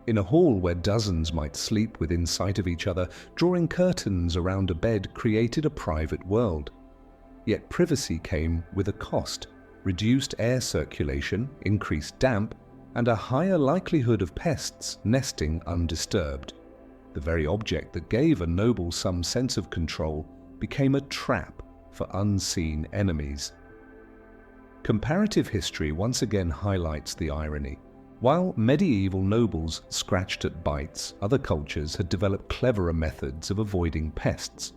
In a hall where dozens might sleep within sight of each other, drawing curtains around a bed created a private world. Yet privacy came with a cost: reduced air circulation, increased damp, and a higher likelihood of pests nesting undisturbed. The very object that gave a noble some sense of control became a trap for unseen enemies. Comparative history once again highlights the irony. While medieval nobles scratched at bites, other cultures had developed cleverer methods of avoiding pests.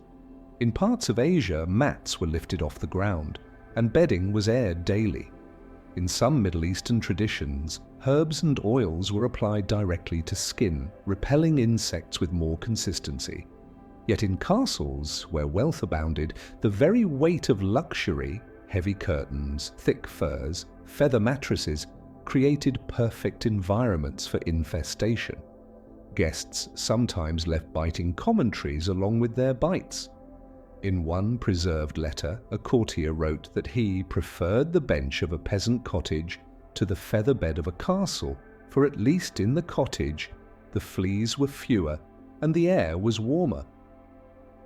In parts of Asia, mats were lifted off the ground, and bedding was aired daily. In some Middle Eastern traditions, herbs and oils were applied directly to skin, repelling insects with more consistency. Yet in castles, where wealth abounded, the very weight of luxury, heavy curtains, thick furs, feather mattresses, created perfect environments for infestation. Guests sometimes left biting commentaries along with their bites. In one preserved letter, a courtier wrote that he preferred the bench of a peasant cottage to the feather bed of a castle, for at least in the cottage the fleas were fewer and the air was warmer.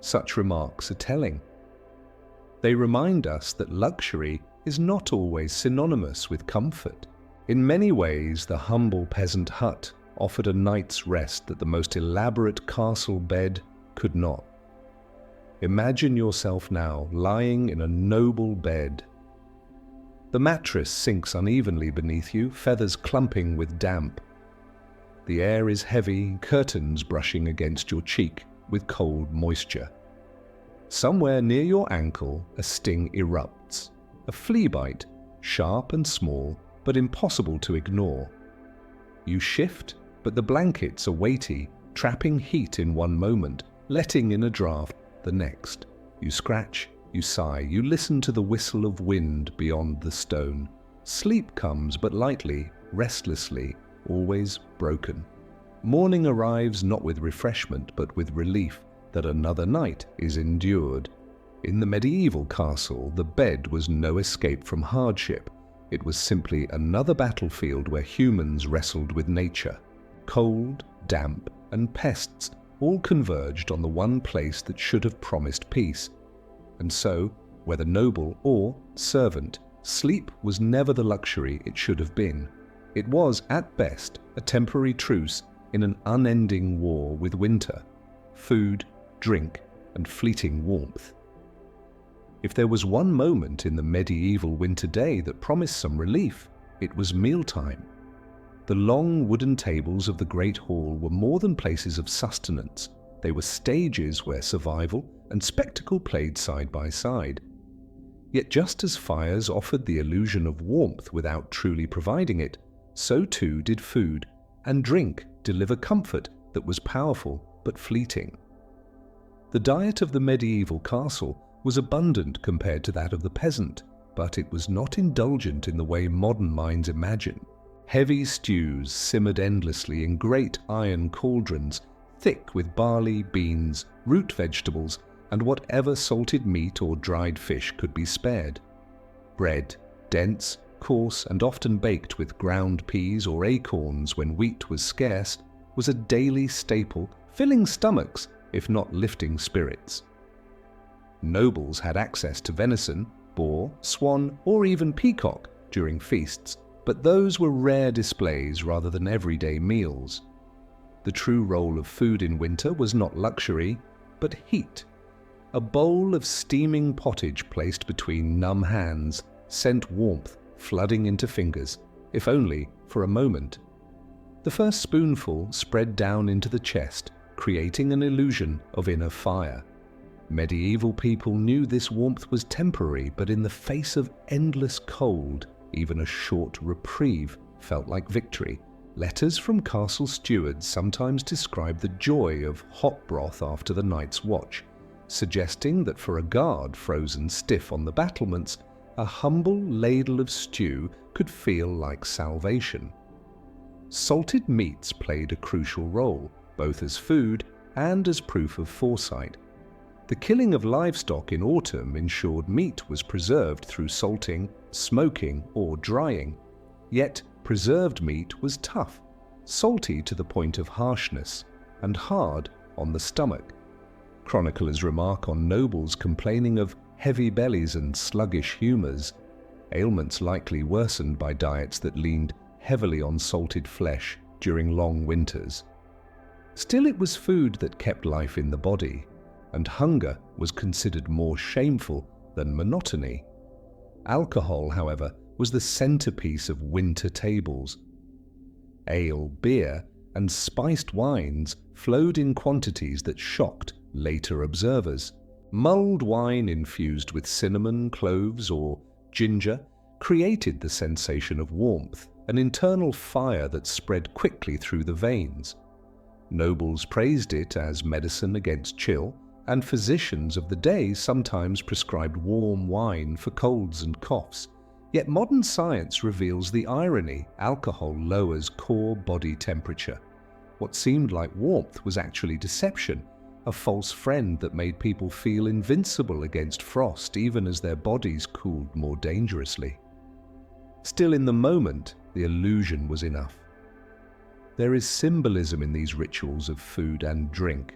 Such remarks are telling. They remind us that luxury is not always synonymous with comfort. In many ways, the humble peasant hut offered a night's rest that the most elaborate castle bed could not. Imagine yourself now lying in a noble bed. The mattress sinks unevenly beneath you, feathers clumping with damp. The air is heavy, curtains brushing against your cheek with cold moisture. Somewhere near your ankle, a sting erupts. A flea bite, sharp and small, but impossible to ignore. You shift, but the blankets are weighty, trapping heat in one moment, letting in a draught the next. You scratch, you sigh, you listen to the whistle of wind beyond the stone. Sleep comes but lightly, restlessly, always broken. Morning arrives not with refreshment but with relief that another night is endured. In the medieval castle, the bed was no escape from hardship. It was simply another battlefield where humans wrestled with nature. Cold, damp, and pests all converged on the one place that should have promised peace. And so, whether noble or servant, sleep was never the luxury it should have been. It was, at best, a temporary truce in an unending war with winter. Food, drink, and fleeting warmth. If there was one moment in the medieval winter day that promised some relief, it was mealtime. The long wooden tables of the great hall were more than places of sustenance. They were stages where survival and spectacle played side by side. Yet just as fires offered the illusion of warmth without truly providing it, so too did food and drink deliver comfort that was powerful but fleeting. The diet of the medieval castle was abundant compared to that of the peasant, but it was not indulgent in the way modern minds imagine. Heavy stews simmered endlessly in great iron cauldrons, thick with barley, beans, root vegetables, and whatever salted meat or dried fish could be spared. Bread, dense, coarse, and often baked with ground peas or acorns when wheat was scarce, was a daily staple, filling stomachs, if not lifting spirits. Nobles had access to venison, boar, swan, or even peacock during feasts, but those were rare displays rather than everyday meals. The true role of food in winter was not luxury, but heat. A bowl of steaming pottage placed between numb hands sent warmth flooding into fingers, if only for a moment. The first spoonful spread down into the chest, creating an illusion of inner fire. Medieval people knew this warmth was temporary, but in the face of endless cold, even a short reprieve felt like victory. Letters from castle stewards sometimes described the joy of hot broth after the night's watch, suggesting that for a guard frozen stiff on the battlements, a humble ladle of stew could feel like salvation. Salted meats played a crucial role, both as food and as proof of foresight. The killing of livestock in autumn ensured meat was preserved through salting, smoking, or drying. Yet preserved meat was tough, salty to the point of harshness, and hard on the stomach. Chroniclers remark on nobles complaining of heavy bellies and sluggish humours, ailments likely worsened by diets that leaned heavily on salted flesh during long winters. Still, it was food that kept life in the body, and hunger was considered more shameful than monotony. Alcohol, however, was the centerpiece of winter tables. Ale, beer, and spiced wines flowed in quantities that shocked later observers. Mulled wine infused with cinnamon, cloves, or ginger created the sensation of warmth, an internal fire that spread quickly through the veins. Nobles praised it as medicine against chill, and physicians of the day sometimes prescribed warm wine for colds and coughs. Yet modern science reveals the irony: alcohol lowers core body temperature. What seemed like warmth was actually deception, a false friend that made people feel invincible against frost even as their bodies cooled more dangerously. Still, in the moment, the illusion was enough. There is symbolism in these rituals of food and drink.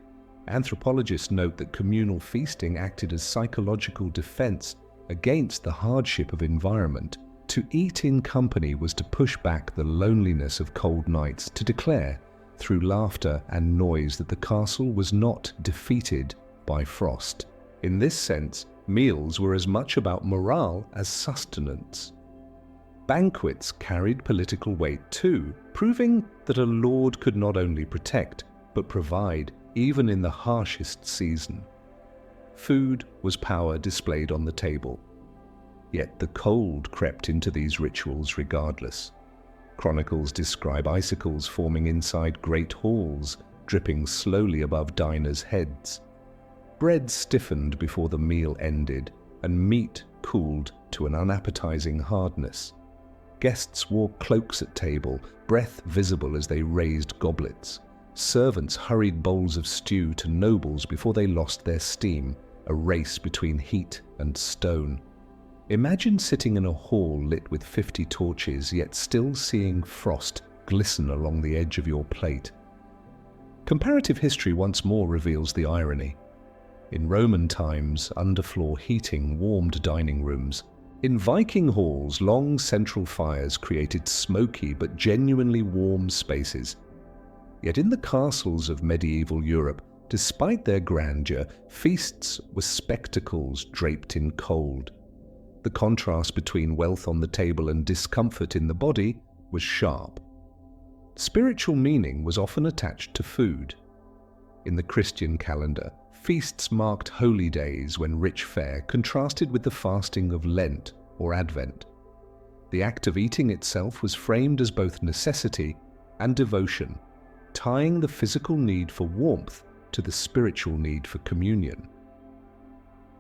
Anthropologists note that communal feasting acted as psychological defense against the hardship of environment. To eat in company was to push back the loneliness of cold nights, to declare, through laughter and noise, that the castle was not defeated by frost. In this sense, meals were as much about morale as sustenance. Banquets carried political weight too, proving that a lord could not only protect, but provide, even in the harshest season. Food was power displayed on the table. Yet the cold crept into these rituals regardless. Chronicles describe icicles forming inside great halls, dripping slowly above diners' heads. Bread stiffened before the meal ended, and meat cooled to an unappetizing hardness. Guests wore cloaks at table, breath visible as they raised goblets. Servants hurried bowls of stew to nobles before they lost their steam, a race between heat and stone. Imagine sitting in a hall lit with 50 torches, yet still seeing frost glisten along the edge of your plate. Comparative history once more reveals the irony. In Roman times, underfloor heating warmed dining rooms. In Viking halls, long central fires created smoky but genuinely warm spaces. Yet in the castles of medieval Europe, despite their grandeur, feasts were spectacles draped in cold. The contrast between wealth on the table and discomfort in the body was sharp. Spiritual meaning was often attached to food. In the Christian calendar, feasts marked holy days when rich fare contrasted with the fasting of Lent or Advent. The act of eating itself was framed as both necessity and devotion, tying the physical need for warmth to the spiritual need for communion.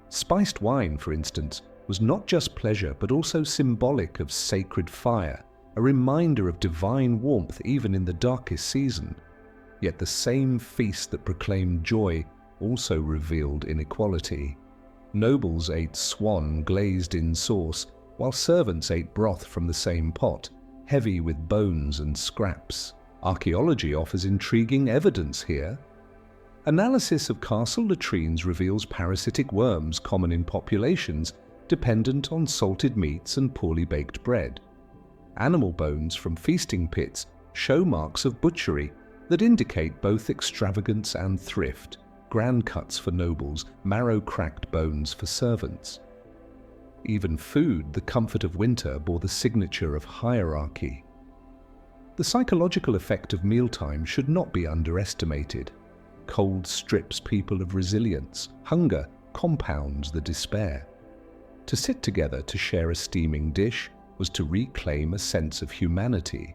Spiced wine, for instance, was not just pleasure but also symbolic of sacred fire, a reminder of divine warmth even in the darkest season. Yet the same feast that proclaimed joy also revealed inequality. Nobles ate swan glazed in sauce, while servants ate broth from the same pot, heavy with bones and scraps. Archaeology offers intriguing evidence here. Analysis of castle latrines reveals parasitic worms common in populations dependent on salted meats and poorly baked bread. Animal bones from feasting pits show marks of butchery that indicate both extravagance and thrift. Grand cuts for nobles, marrow-cracked bones for servants. Even food, the comfort of winter, bore the signature of hierarchy. The psychological effect of mealtime should not be underestimated. Cold strips people of resilience. Hunger compounds the despair. To sit together to share a steaming dish was to reclaim a sense of humanity.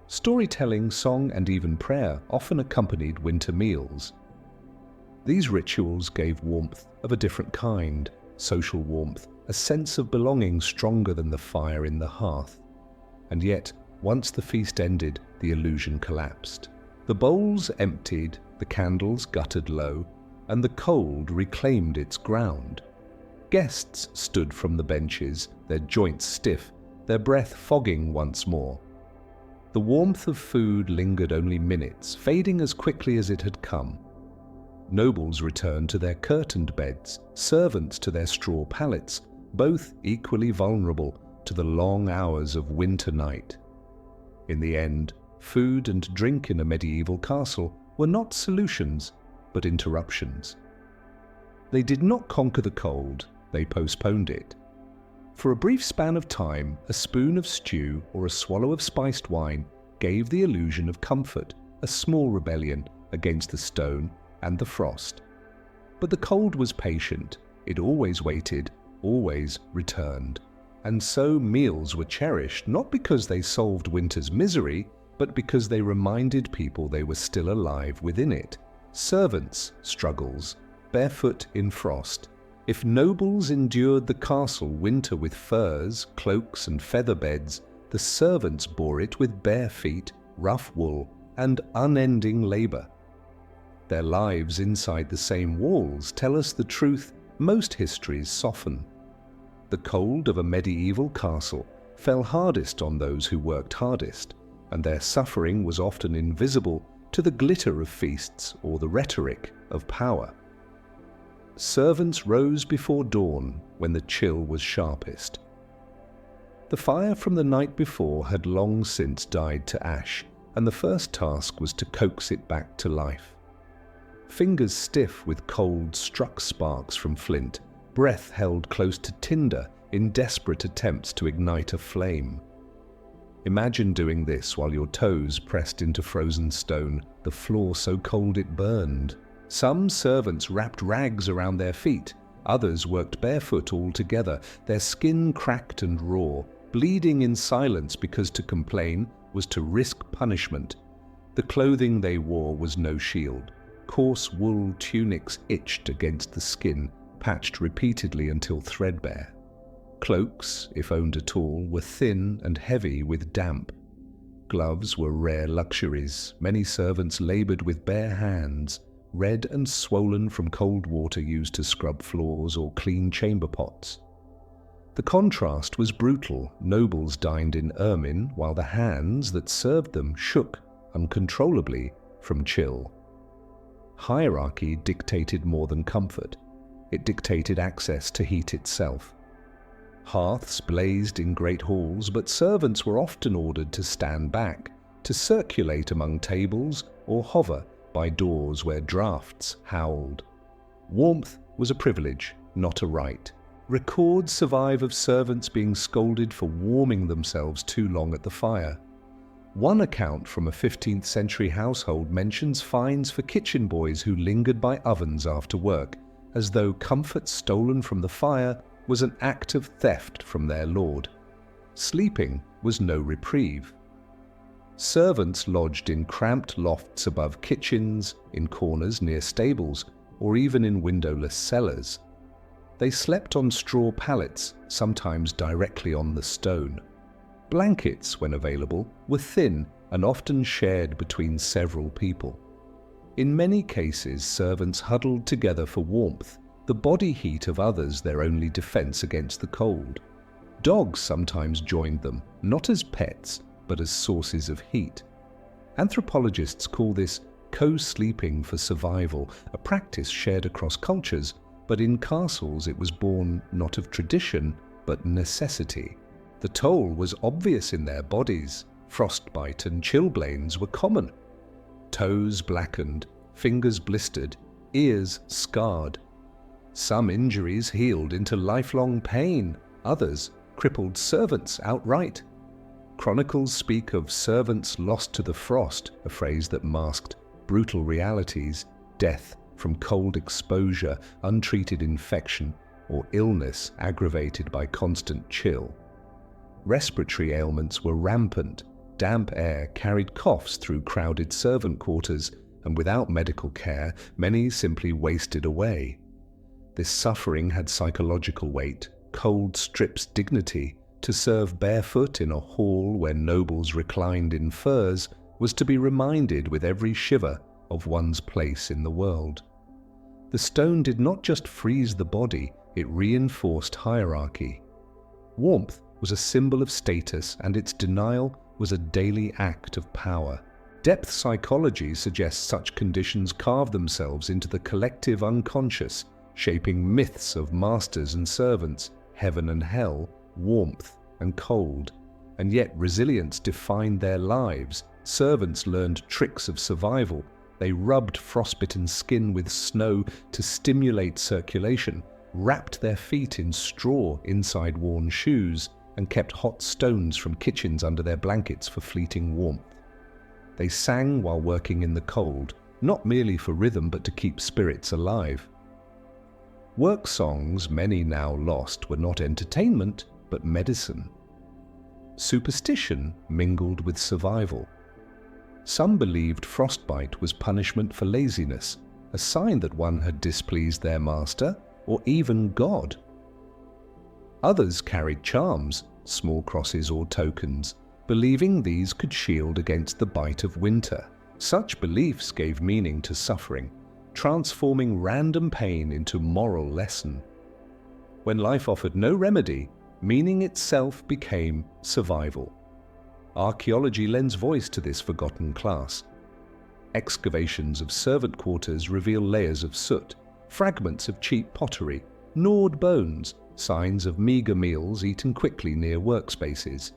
Storytelling, song, and even prayer often accompanied winter meals. These rituals gave warmth of a different kind, social warmth, a sense of belonging stronger than the fire in the hearth. And yet, once the feast ended, the illusion collapsed. The bowls emptied, the candles guttered low, and the cold reclaimed its ground. Guests stood from the benches, their joints stiff, their breath fogging once more. The warmth of food lingered only minutes, fading as quickly as it had come. Nobles returned to their curtained beds, servants to their straw pallets, both equally vulnerable to the long hours of winter night. In the end, food and drink in a medieval castle were not solutions, but interruptions. They did not conquer the cold, they postponed it. For a brief span of time, a spoon of stew or a swallow of spiced wine gave the illusion of comfort, a small rebellion against the stone and the frost. But the cold was patient. It always waited, always returned. And so meals were cherished not because they solved winter's misery, but because they reminded people they were still alive within it. Servants' struggles, barefoot in frost. If nobles endured the castle winter with furs, cloaks and feather beds, the servants bore it with bare feet, rough wool, and unending labor. Their lives inside the same walls tell us the truth most histories soften. The cold of a medieval castle fell hardest on those who worked hardest, and their suffering was often invisible to the glitter of feasts or the rhetoric of power. Servants rose before dawn when the chill was sharpest. The fire from the night before had long since died to ash, and the first task was to coax it back to life. Fingers stiff with cold struck sparks from flint, breath held close to tinder in desperate attempts to ignite a flame. Imagine doing this while your toes pressed into frozen stone, the floor so cold it burned. Some servants wrapped rags around their feet, others worked barefoot altogether, their skin cracked and raw, bleeding in silence because to complain was to risk punishment. The clothing they wore was no shield. Coarse wool tunics itched against the skin, patched repeatedly until threadbare. Cloaks, if owned at all, were thin and heavy with damp. Gloves were rare luxuries. Many servants labored with bare hands, red and swollen from cold water used to scrub floors or clean chamber pots. The contrast was brutal. Nobles dined in ermine, while the hands that served them shook uncontrollably from chill. Hierarchy dictated more than comfort. It dictated access to heat itself. Hearths blazed in great halls, but servants were often ordered to stand back, to circulate among tables or hover by doors where draughts howled. Warmth was a privilege, not a right. Records survive of servants being scolded for warming themselves too long at the fire. One account from a 15th century household mentions fines for kitchen boys who lingered by ovens after work, as though comfort stolen from the fire was an act of theft from their lord. Sleeping was no reprieve. Servants lodged in cramped lofts above kitchens, in corners near stables, or even in windowless cellars. They slept on straw pallets, sometimes directly on the stone. Blankets, when available, were thin and often shared between several people. In many cases, servants huddled together for warmth, the body heat of others their only defense against the cold. Dogs sometimes joined them, not as pets, but as sources of heat. Anthropologists call this co-sleeping for survival, a practice shared across cultures, but in castles it was born not of tradition, but necessity. The toll was obvious in their bodies. Frostbite and chilblains were common. Toes blackened, fingers blistered, ears scarred. Some injuries healed into lifelong pain, others crippled servants outright. Chronicles speak of servants lost to the frost, a phrase that masked brutal realities, death from cold exposure, untreated infection, or illness aggravated by constant chill. Respiratory ailments were rampant. Damp air carried coughs through crowded servant quarters, and without medical care, many simply wasted away. This suffering had psychological weight. Cold strips dignity. To serve barefoot in a hall where nobles reclined in furs was to be reminded with every shiver of one's place in the world. The stone did not just freeze the body, it reinforced hierarchy. Warmth was a symbol of status, and its denial was a daily act of power. Depth psychology suggests such conditions carve themselves into the collective unconscious, shaping myths of masters and servants, heaven and hell, warmth and cold. And yet resilience defined their lives. Servants learned tricks of survival. They rubbed frostbitten skin with snow to stimulate circulation, wrapped their feet in straw inside worn shoes, and kept hot stones from kitchens under their blankets for fleeting warmth. They sang while working in the cold, not merely for rhythm but to keep spirits alive. Work songs, many now lost, were not entertainment, but medicine. Superstition mingled with survival. Some believed frostbite was punishment for laziness, a sign that one had displeased their master or even God. Others carried charms, small crosses or tokens, believing these could shield against the bite of winter. Such beliefs gave meaning to suffering, transforming random pain into moral lesson. When life offered no remedy, meaning itself became survival. Archaeology lends voice to this forgotten class. Excavations of servant quarters reveal layers of soot, fragments of cheap pottery, gnawed bones, signs of meagre meals eaten quickly near workspaces.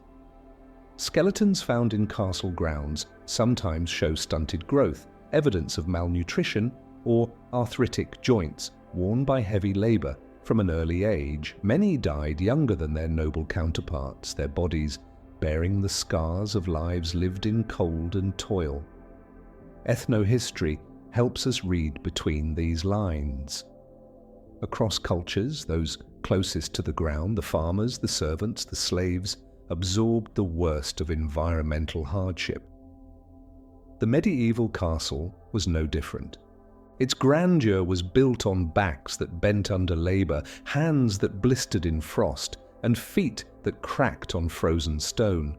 Skeletons found in castle grounds sometimes show stunted growth, evidence of malnutrition, or arthritic joints worn by heavy labor from an early age. Many died younger than their noble counterparts, their bodies bearing the scars of lives lived in cold and toil. Ethnohistory helps us read between these lines. Across cultures, those closest to the ground, the farmers, the servants, the slaves, absorbed the worst of environmental hardship. The medieval castle was no different. Its grandeur was built on backs that bent under labor, hands that blistered in frost, and feet that cracked on frozen stone.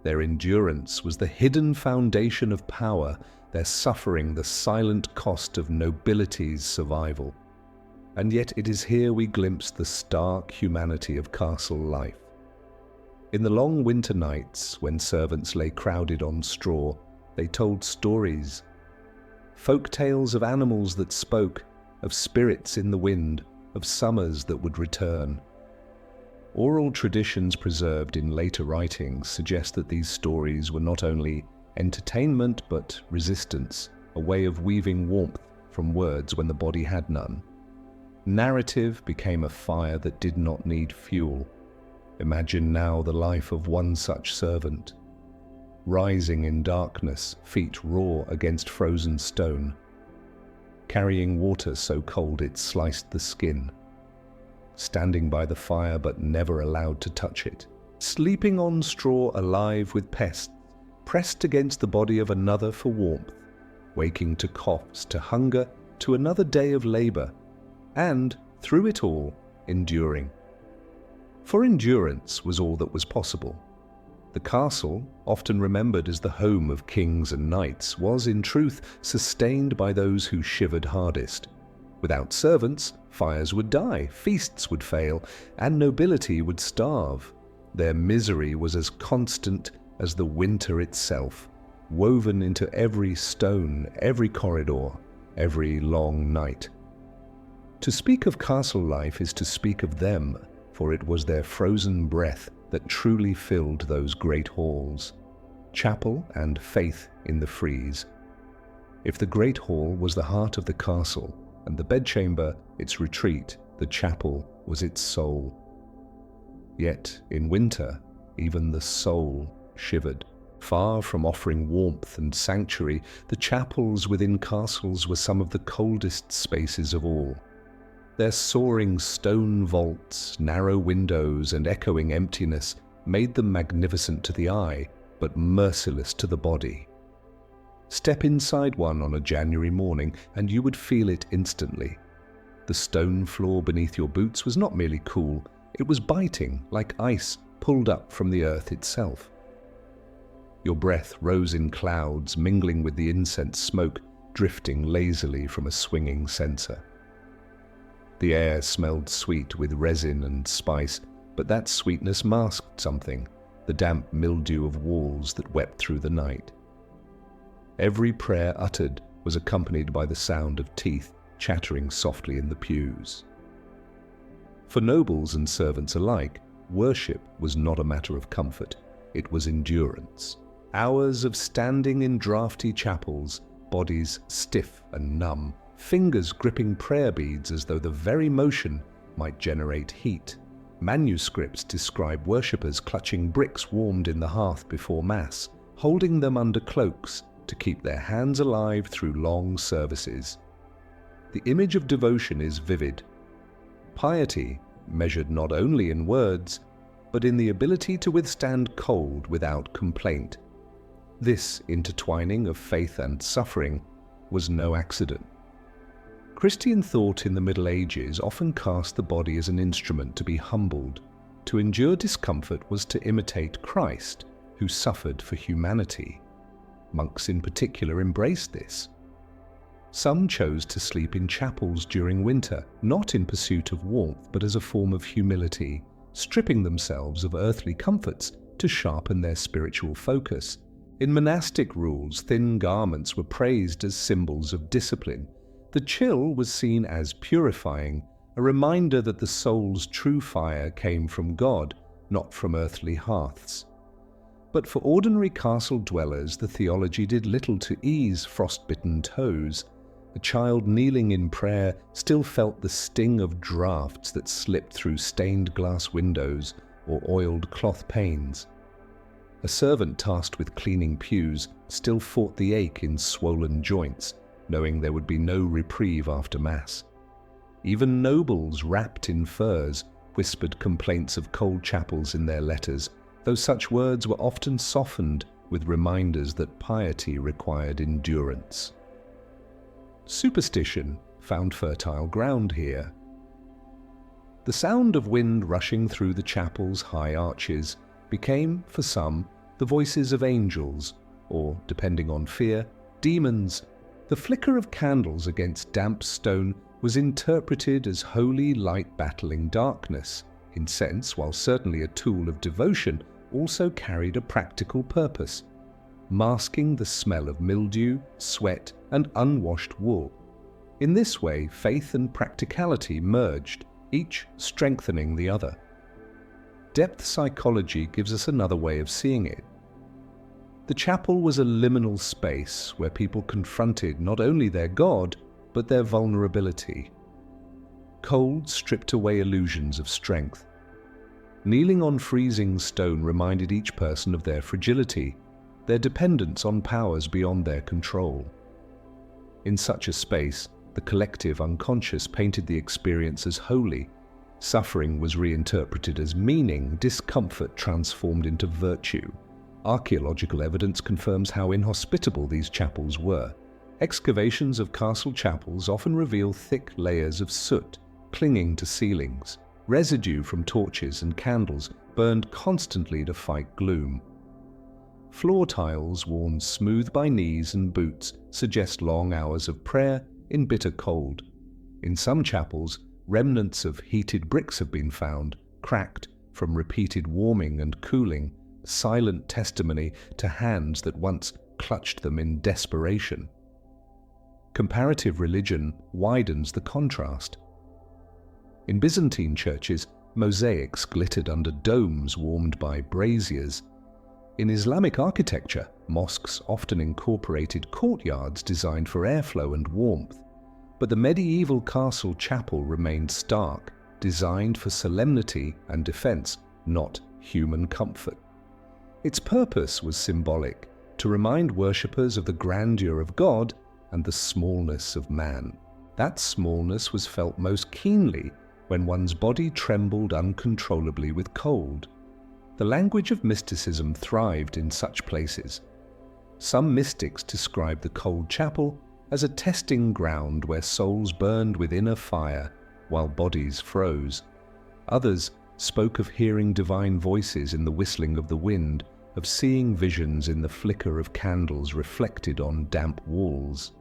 Their endurance was the hidden foundation of power, their suffering the silent cost of nobility's survival. And yet it is here we glimpse the stark humanity of castle life. In the long winter nights, when servants lay crowded on straw, they told stories. Folk tales of animals that spoke, of spirits in the wind, of summers that would return. Oral traditions preserved in later writings suggest that these stories were not only entertainment but resistance, a way of weaving warmth from words when the body had none. Narrative became a fire that did not need fuel. Imagine now the life of one such servant. Rising in darkness, feet raw against frozen stone. Carrying water so cold it sliced the skin. Standing by the fire but never allowed to touch it. Sleeping on straw alive with pests, pressed against the body of another for warmth. Waking to coughs, to hunger, to another day of labor. And, through it all, enduring. For endurance was all that was possible. The castle, often remembered as the home of kings and knights, was in truth sustained by those who shivered hardest. Without servants, fires would die, feasts would fail, and nobility would starve. Their misery was as constant as the winter itself, woven into every stone, every corridor, every long night. To speak of castle life is to speak of them, for it was their frozen breath that truly filled those great halls. Chapel and faith in the freeze. If the great hall was the heart of the castle, and the bedchamber its retreat, the chapel was its soul. Yet, in winter, even the soul shivered. Far from offering warmth and sanctuary, the chapels within castles were some of the coldest spaces of all. Their soaring stone vaults, narrow windows, and echoing emptiness made them magnificent to the eye, but merciless to the body. Step inside one on a January morning, and you would feel it instantly. The stone floor beneath your boots was not merely cool, it was biting, like ice pulled up from the earth itself. Your breath rose in clouds, mingling with the incense smoke drifting lazily from a swinging censer. The air smelled sweet with resin and spice, but that sweetness masked something, the damp mildew of walls that wept through the night. Every prayer uttered was accompanied by the sound of teeth chattering softly in the pews. For nobles and servants alike, worship was not a matter of comfort, it was endurance. Hours of standing in draughty chapels, bodies stiff and numb, fingers gripping prayer beads as though the very motion might generate heat. Manuscripts describe worshippers clutching bricks warmed in the hearth before Mass, holding them under cloaks to keep their hands alive through long services. The image of devotion is vivid. Piety, measured not only in words, but in the ability to withstand cold without complaint. This intertwining of faith and suffering was no accident. Christian thought in the Middle Ages often cast the body as an instrument to be humbled. To endure discomfort was to imitate Christ, who suffered for humanity. Monks in particular embraced this. Some chose to sleep in chapels during winter, not in pursuit of warmth, but as a form of humility, stripping themselves of earthly comforts to sharpen their spiritual focus. In monastic rules, thin garments were praised as symbols of discipline. The chill was seen as purifying, a reminder that the soul's true fire came from God, not from earthly hearths. But for ordinary castle dwellers, the theology did little to ease frostbitten toes. A child kneeling in prayer still felt the sting of draughts that slipped through stained glass windows or oiled cloth panes. A servant tasked with cleaning pews still fought the ache in swollen joints, knowing there would be no reprieve after Mass. Even nobles wrapped in furs whispered complaints of cold chapels in their letters, though such words were often softened with reminders that piety required endurance. Superstition found fertile ground here. The sound of wind rushing through the chapel's high arches became, for some, the voices of angels, or, depending on fear, demons. The flicker of candles against damp stone was interpreted as holy light battling darkness. Incense, while certainly a tool of devotion, also carried a practical purpose, masking the smell of mildew, sweat, and unwashed wool. In this way, faith and practicality merged, each strengthening the other. Depth psychology gives us another way of seeing it. The chapel was a liminal space where people confronted not only their God, but their vulnerability. Cold stripped away illusions of strength. Kneeling on freezing stone reminded each person of their fragility, their dependence on powers beyond their control. In such a space, the collective unconscious painted the experience as holy. Suffering was reinterpreted as meaning, discomfort transformed into virtue. Archaeological evidence confirms how inhospitable these chapels were. Excavations of castle chapels often reveal thick layers of soot clinging to ceilings, residue from torches and candles burned constantly to fight gloom. Floor tiles worn smooth by knees and boots suggest long hours of prayer in bitter cold. In some chapels, remnants of heated bricks have been found, cracked from repeated warming and cooling, silent testimony to hands that once clutched them in desperation. Comparative religion widens the contrast. In Byzantine churches, mosaics glittered under domes warmed by braziers. In Islamic architecture, mosques often incorporated courtyards designed for airflow and warmth. But the medieval castle chapel remained stark, designed for solemnity and defense, not human comfort. Its purpose was symbolic, to remind worshippers of the grandeur of God and the smallness of man. That smallness was felt most keenly when one's body trembled uncontrollably with cold. The language of mysticism thrived in such places. Some mystics described the cold chapel as a testing ground where souls burned with inner fire while bodies froze. Others spoke of hearing divine voices in the whistling of the wind, of seeing visions in the flicker of candles reflected on damp walls.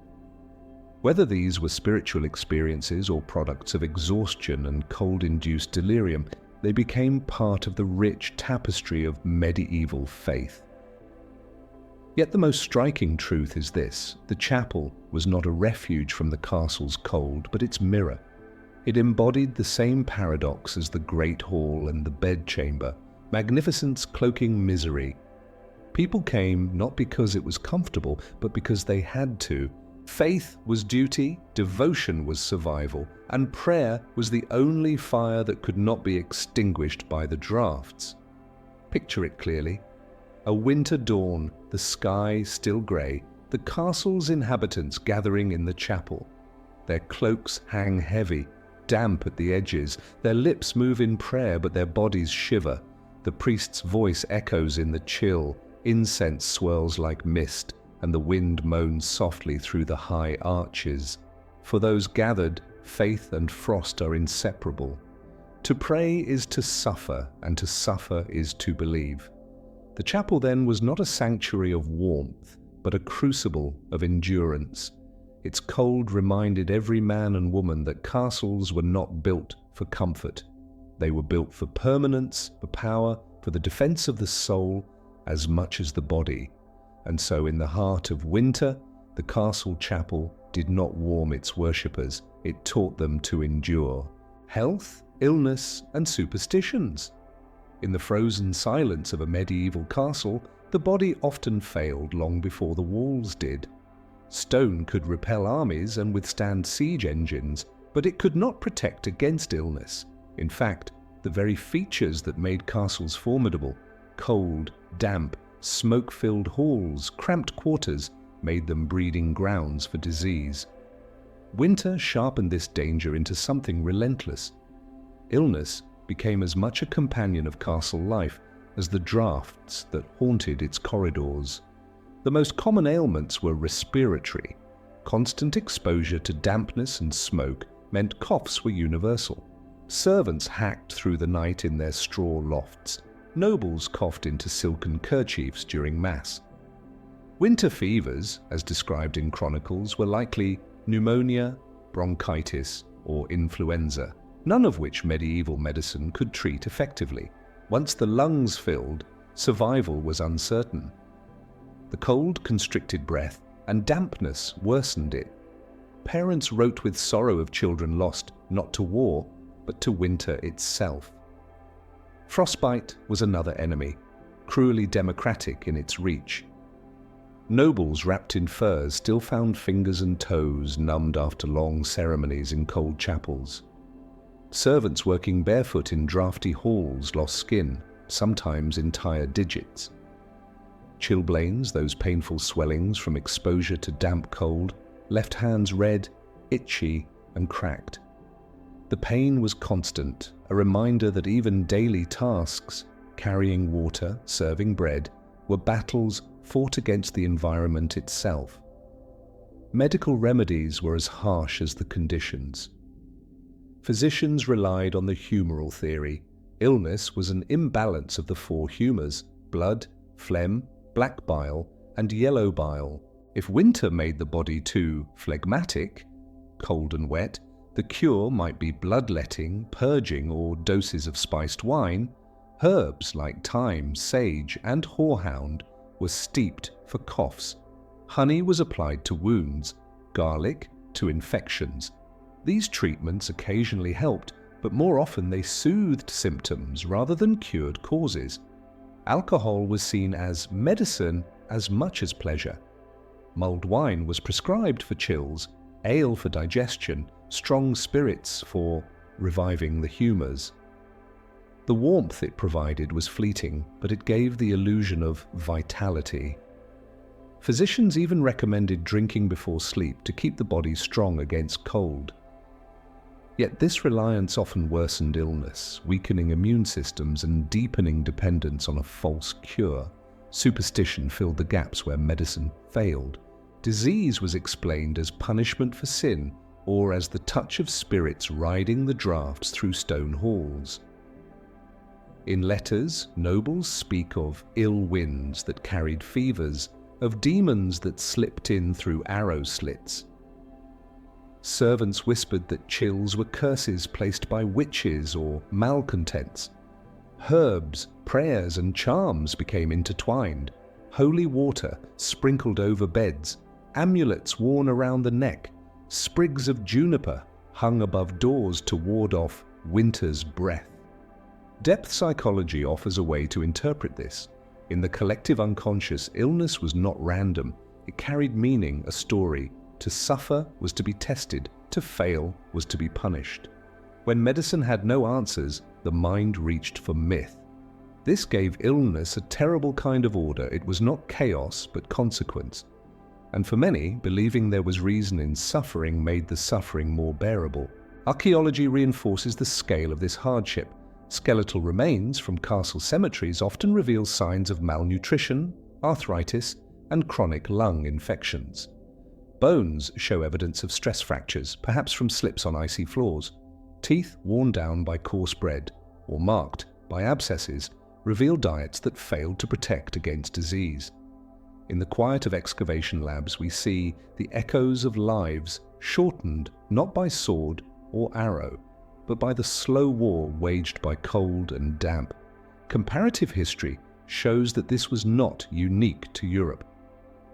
Whether these were spiritual experiences or products of exhaustion and cold-induced delirium, they became part of the rich tapestry of medieval faith. Yet the most striking truth is this: the chapel was not a refuge from the castle's cold, but its mirror. It embodied the same paradox as the great hall and the bedchamber, magnificence cloaking misery. People came not because it was comfortable, but because they had to. Faith was duty, devotion was survival, and prayer was the only fire that could not be extinguished by the draughts. Picture it clearly. A winter dawn, the sky still grey, the castle's inhabitants gathering in the chapel. Their cloaks hang heavy, damp at the edges, their lips move in prayer but their bodies shiver. The priest's voice echoes in the chill, incense swirls like mist, and the wind moans softly through the high arches. For those gathered, faith and frost are inseparable. To pray is to suffer, and to suffer is to believe. The chapel then was not a sanctuary of warmth, but a crucible of endurance. Its cold reminded every man and woman that castles were not built for comfort. They were built for permanence, for power, for the defense of the soul, as much as the body. And so in the heart of winter, the castle chapel did not warm its worshippers, it taught them to endure health, illness, and superstitions. In the frozen silence of a medieval castle, the body often failed long before the walls did. Stone could repel armies and withstand siege engines, but it could not protect against illness. In fact, the very features that made castles formidable, cold, damp, smoke-filled halls, cramped quarters, made them breeding grounds for disease. Winter sharpened this danger into something relentless. Illness became as much a companion of castle life as the draughts that haunted its corridors. The most common ailments were respiratory. Constant exposure to dampness and smoke meant coughs were universal. Servants hacked through the night in their straw lofts. Nobles coughed into silken kerchiefs during Mass. Winter fevers, as described in chronicles, were likely pneumonia, bronchitis, or influenza, none of which medieval medicine could treat effectively. Once the lungs filled, survival was uncertain. The cold constricted breath, and dampness worsened it. Parents wrote with sorrow of children lost, not to war, but to winter itself. Frostbite was another enemy, cruelly democratic in its reach. Nobles wrapped in furs still found fingers and toes numbed after long ceremonies in cold chapels. Servants working barefoot in drafty halls lost skin, sometimes entire digits. Chilblains, those painful swellings from exposure to damp cold, left hands red, itchy, and cracked. The pain was constant, a reminder that even daily tasks, carrying water, serving bread, were battles fought against the environment itself. Medical remedies were as harsh as the conditions. Physicians relied on the humoral theory. Illness was an imbalance of the four humors: blood, phlegm, black bile, and yellow bile. If winter made the body too phlegmatic, cold and wet, the cure might be bloodletting, purging, or doses of spiced wine. Herbs like thyme, sage, and horehound were steeped for coughs. Honey was applied to wounds, garlic to infections. These treatments occasionally helped, but more often they soothed symptoms rather than cured causes. Alcohol was seen as medicine as much as pleasure. Mulled wine was prescribed for chills, ale for digestion, strong spirits for reviving the humours. The warmth it provided was fleeting, but it gave the illusion of vitality. Physicians even recommended drinking before sleep to keep the body strong against cold. Yet this reliance often worsened illness, weakening immune systems and deepening dependence on a false cure. Superstition filled the gaps where medicine failed. Disease was explained as punishment for sin, or as the touch of spirits riding the draughts through stone halls. In letters, nobles speak of ill winds that carried fevers, of demons that slipped in through arrow slits. Servants whispered that chills were curses placed by witches or malcontents. Herbs, prayers, and charms became intertwined. Holy water sprinkled over beds, amulets worn around the neck, sprigs of juniper hung above doors to ward off winter's breath. Depth psychology offers a way to interpret this. In the collective unconscious, illness was not random. It carried meaning, a story. To suffer was to be tested. To fail was to be punished. When medicine had no answers, the mind reached for myth. This gave illness a terrible kind of order. It was not chaos, but consequence. And for many, believing there was reason in suffering made the suffering more bearable. Archaeology reinforces the scale of this hardship. Skeletal remains from castle cemeteries often reveal signs of malnutrition, arthritis, and chronic lung infections. Bones show evidence of stress fractures, perhaps from slips on icy floors. Teeth worn down by coarse bread, or marked by abscesses, reveal diets that failed to protect against disease. In the quiet of excavation labs, we see the echoes of lives shortened not by sword or arrow, but by the slow war waged by cold and damp. Comparative history shows that this was not unique to Europe.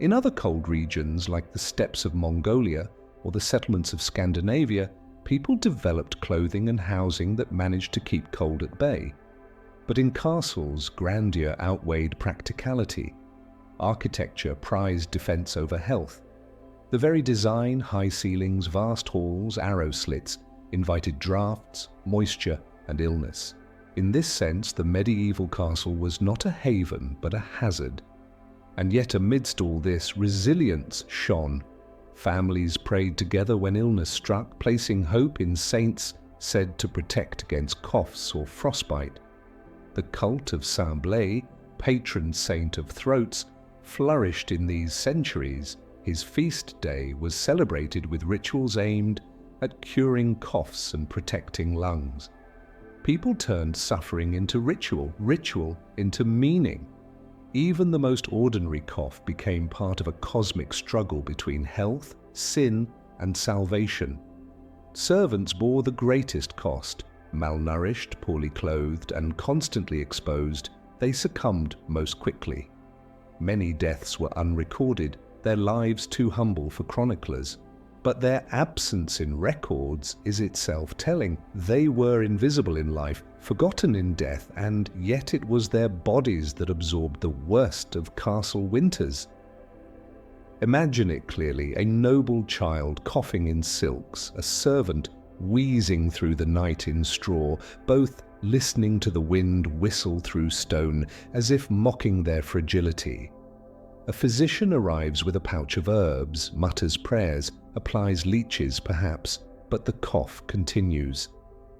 In other cold regions like the steppes of Mongolia or the settlements of Scandinavia, people developed clothing and housing that managed to keep cold at bay. But in castles, grandeur outweighed practicality. Architecture prized defense over health. The very design, high ceilings, vast halls, arrow slits, invited drafts, moisture, and illness. In this sense, the medieval castle was not a haven, but a hazard. And yet amidst all this, resilience shone. Families prayed together when illness struck, placing hope in saints said to protect against coughs or frostbite. The cult of Saint Blaise, patron saint of throats, flourished in these centuries. His feast day was celebrated with rituals aimed at curing coughs and protecting lungs. People turned suffering into ritual, ritual into meaning. Even the most ordinary cough became part of a cosmic struggle between health, sin, and salvation. Servants bore the greatest cost. Malnourished, poorly clothed, and constantly exposed, they succumbed most quickly. Many deaths were unrecorded, their lives too humble for chroniclers. But their absence in records is itself telling. They were invisible in life, forgotten in death, and yet it was their bodies that absorbed the worst of castle winters. Imagine it clearly, a noble child coughing in silks, a servant wheezing through the night in straw, both listening to the wind whistle through stone, as if mocking their fragility. A physician arrives with a pouch of herbs, mutters prayers, applies leeches perhaps, but the cough continues.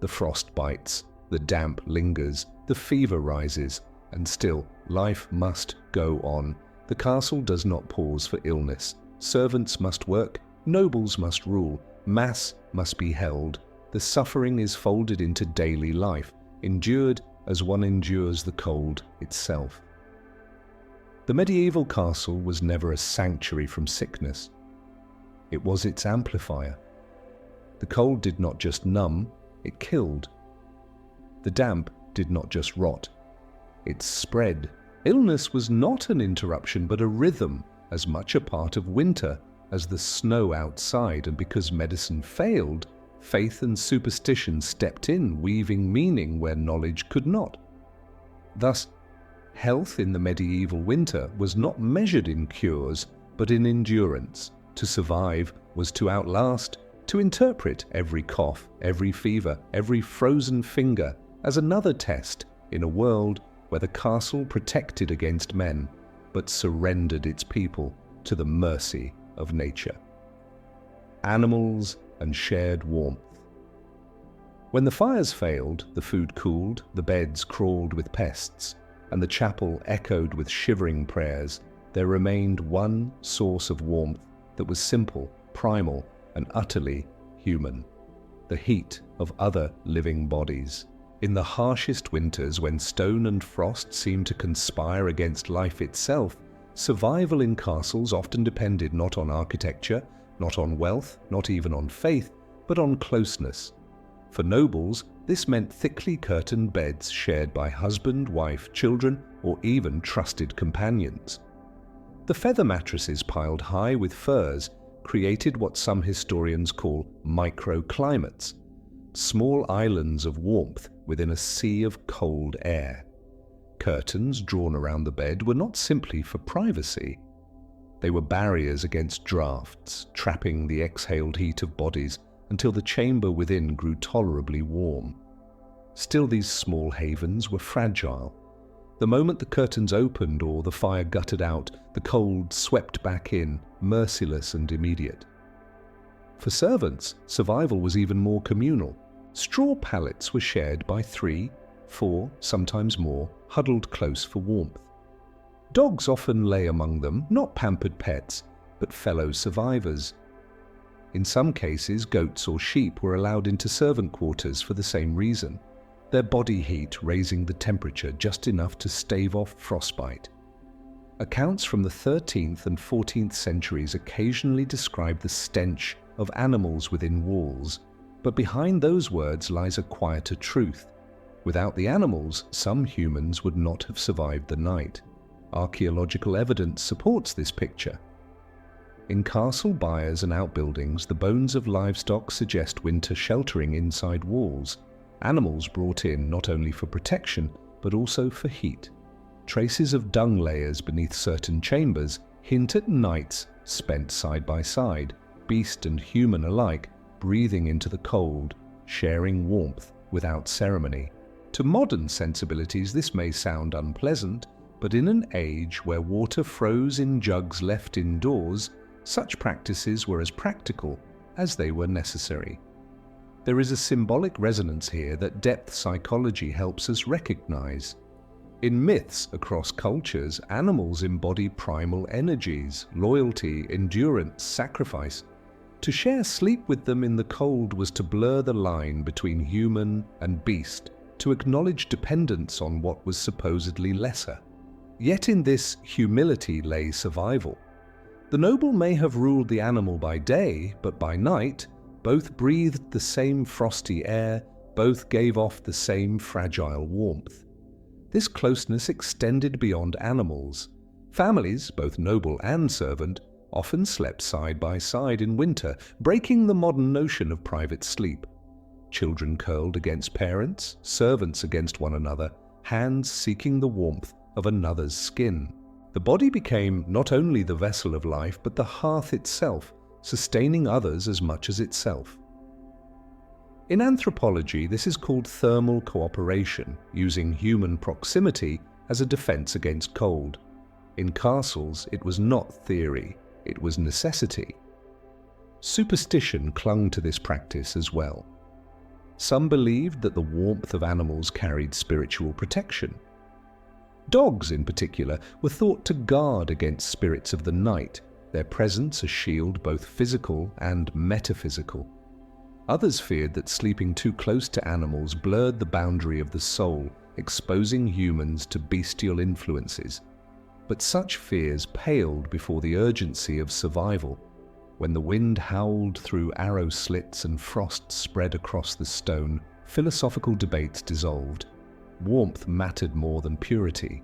The frost bites, the damp lingers, the fever rises, and still life must go on. The castle does not pause for illness. Servants must work, nobles must rule, mass must be held. The suffering is folded into daily life, endured as one endures the cold itself. The medieval castle was never a sanctuary from sickness. It was its amplifier. The cold did not just numb, it killed. The damp did not just rot, it spread. Illness was not an interruption but a rhythm, as much a part of winter as the snow outside, and because medicine failed, faith and superstition stepped in, weaving meaning where knowledge could not. Thus, health in the medieval winter was not measured in cures, but in endurance. To survive was to outlast, to interpret every cough, every fever, every frozen finger as another test in a world where the castle protected against men, but surrendered its people to the mercy of nature. Animals and shared warmth. When the fires failed, the food cooled, the beds crawled with pests, and the chapel echoed with shivering prayers, there remained one source of warmth that was simple, primal, and utterly human: the heat of other living bodies. In the harshest winters, when stone and frost seemed to conspire against life itself, survival in castles often depended not on architecture, not on wealth, not even on faith, but on closeness. For nobles, this meant thickly curtained beds shared by husband, wife, children, or even trusted companions. The feather mattresses piled high with furs created what some historians call microclimates, small islands of warmth within a sea of cold air. Curtains drawn around the bed were not simply for privacy. They were barriers against drafts, trapping the exhaled heat of bodies until the chamber within grew tolerably warm. Still, these small havens were fragile. The moment the curtains opened or the fire guttered out, the cold swept back in, merciless and immediate. For servants, survival was even more communal. Straw pallets were shared by 3, 4, sometimes more, huddled close for warmth. Dogs often lay among them, not pampered pets, but fellow survivors. In some cases, goats or sheep were allowed into servant quarters for the same reason, their body heat raising the temperature just enough to stave off frostbite. Accounts from the 13th and 14th centuries occasionally describe the stench of animals within walls, but behind those words lies a quieter truth. Without the animals, some humans would not have survived the night. Archaeological evidence supports this picture. In castle byres and outbuildings, the bones of livestock suggest winter sheltering inside walls, animals brought in not only for protection, but also for heat. Traces of dung layers beneath certain chambers hint at nights spent side by side, beast and human alike, breathing into the cold, sharing warmth without ceremony. To modern sensibilities, this may sound unpleasant, but in an age where water froze in jugs left indoors, such practices were as practical as they were necessary. There is a symbolic resonance here that depth psychology helps us recognize. In myths across cultures, animals embody primal energies, loyalty, endurance, sacrifice. To share sleep with them in the cold was to blur the line between human and beast, to acknowledge dependence on what was supposedly lesser. Yet in this humility lay survival. The noble may have ruled the animal by day, but by night, both breathed the same frosty air, both gave off the same fragile warmth. This closeness extended beyond animals. Families, both noble and servant, often slept side by side in winter, breaking the modern notion of private sleep. Children curled against parents, servants against one another, hands seeking the warmth of another's skin. The body became not only the vessel of life, but the hearth itself, sustaining others as much as itself. In anthropology, this is called thermal cooperation, using human proximity as a defense against cold. In castles, it was not theory, it was necessity. Superstition clung to this practice as well. Some believed that the warmth of animals carried spiritual protection. Dogs, in particular, were thought to guard against spirits of the night, their presence a shield both physical and metaphysical. Others feared that sleeping too close to animals blurred the boundary of the soul, exposing humans to bestial influences. But such fears paled before the urgency of survival. When the wind howled through arrow slits and frost spread across the stone, philosophical debates dissolved. Warmth mattered more than purity.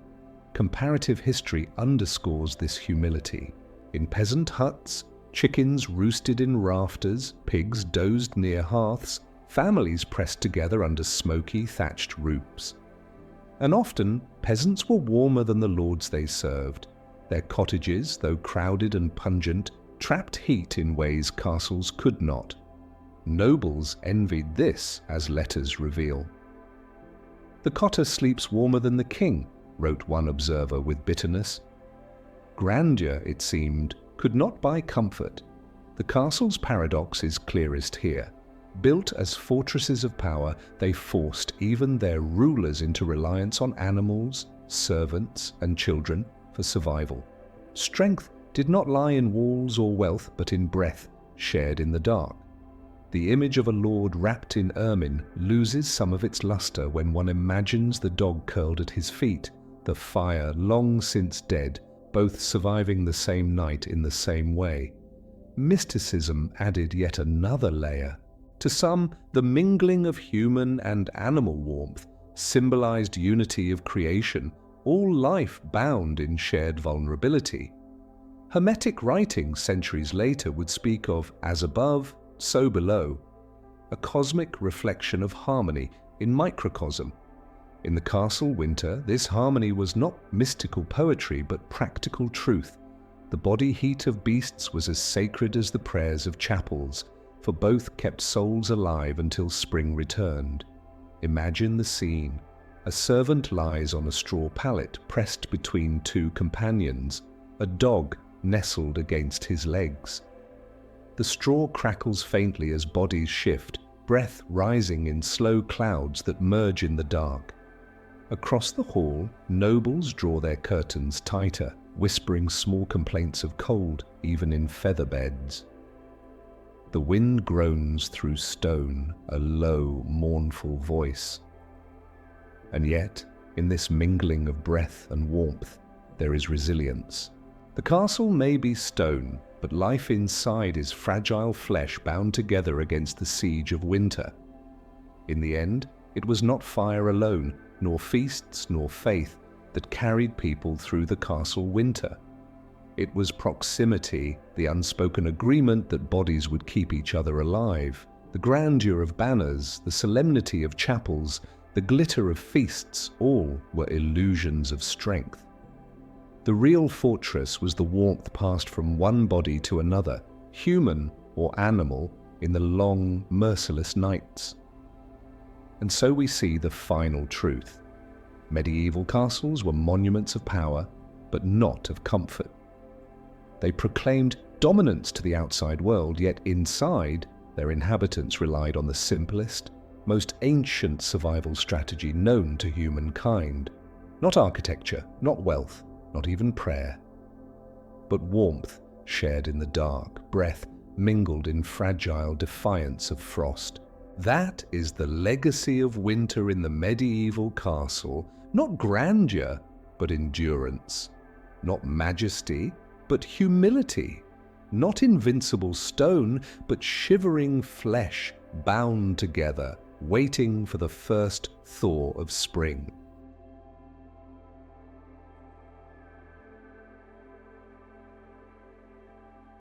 Comparative history underscores this humility. In peasant huts, chickens roosted in rafters, pigs dozed near hearths, families pressed together under smoky, thatched roofs. And often, peasants were warmer than the lords they served. Their cottages, though crowded and pungent, trapped heat in ways castles could not. Nobles envied this, as letters reveal. "The cotter sleeps warmer than the king," wrote one observer with bitterness. Grandeur, it seemed, could not buy comfort. The castle's paradox is clearest here. Built as fortresses of power, they forced even their rulers into reliance on animals, servants, and children for survival. Strength did not lie in walls or wealth, but in breath, shared in the dark. The image of a lord wrapped in ermine loses some of its luster when one imagines the dog curled at his feet, the fire long since dead, both surviving the same night in the same way. Mysticism added yet another layer. To some, the mingling of human and animal warmth symbolized unity of creation, all life bound in shared vulnerability. Hermetic writings centuries later would speak of as above, so below, a cosmic reflection of harmony in microcosm. In the castle winter, this harmony was not mystical poetry but practical truth. The body heat of beasts was as sacred as the prayers of chapels, for both kept souls alive until spring returned. Imagine the scene. A servant lies on a straw pallet pressed between two companions, a dog nestled against his legs. The straw crackles faintly as bodies shift, breath rising in slow clouds that merge in the dark. Across the hall, nobles draw their curtains tighter, whispering small complaints of cold, even in feather beds. The wind groans through stone, a low, mournful voice. And yet, in this mingling of breath and warmth, there is resilience. The castle may be stone, but life inside is fragile flesh bound together against the siege of winter. In the end, it was not fire alone, nor feasts nor faith, that carried people through the castle winter. It was proximity, the unspoken agreement that bodies would keep each other alive, the grandeur of banners, the solemnity of chapels, the glitter of feasts, all were illusions of strength. The real fortress was the warmth passed from one body to another, human or animal, in the long, merciless nights. And so we see the final truth. Medieval castles were monuments of power, but not of comfort. They proclaimed dominance to the outside world, yet inside, their inhabitants relied on the simplest, most ancient survival strategy known to humankind. Not architecture, not wealth, not even prayer, but warmth shared in the dark, breath mingled in fragile defiance of frost. That is the legacy of winter in the medieval castle, not grandeur, but endurance, not majesty, but humility, not invincible stone, but shivering flesh bound together, waiting for the first thaw of spring.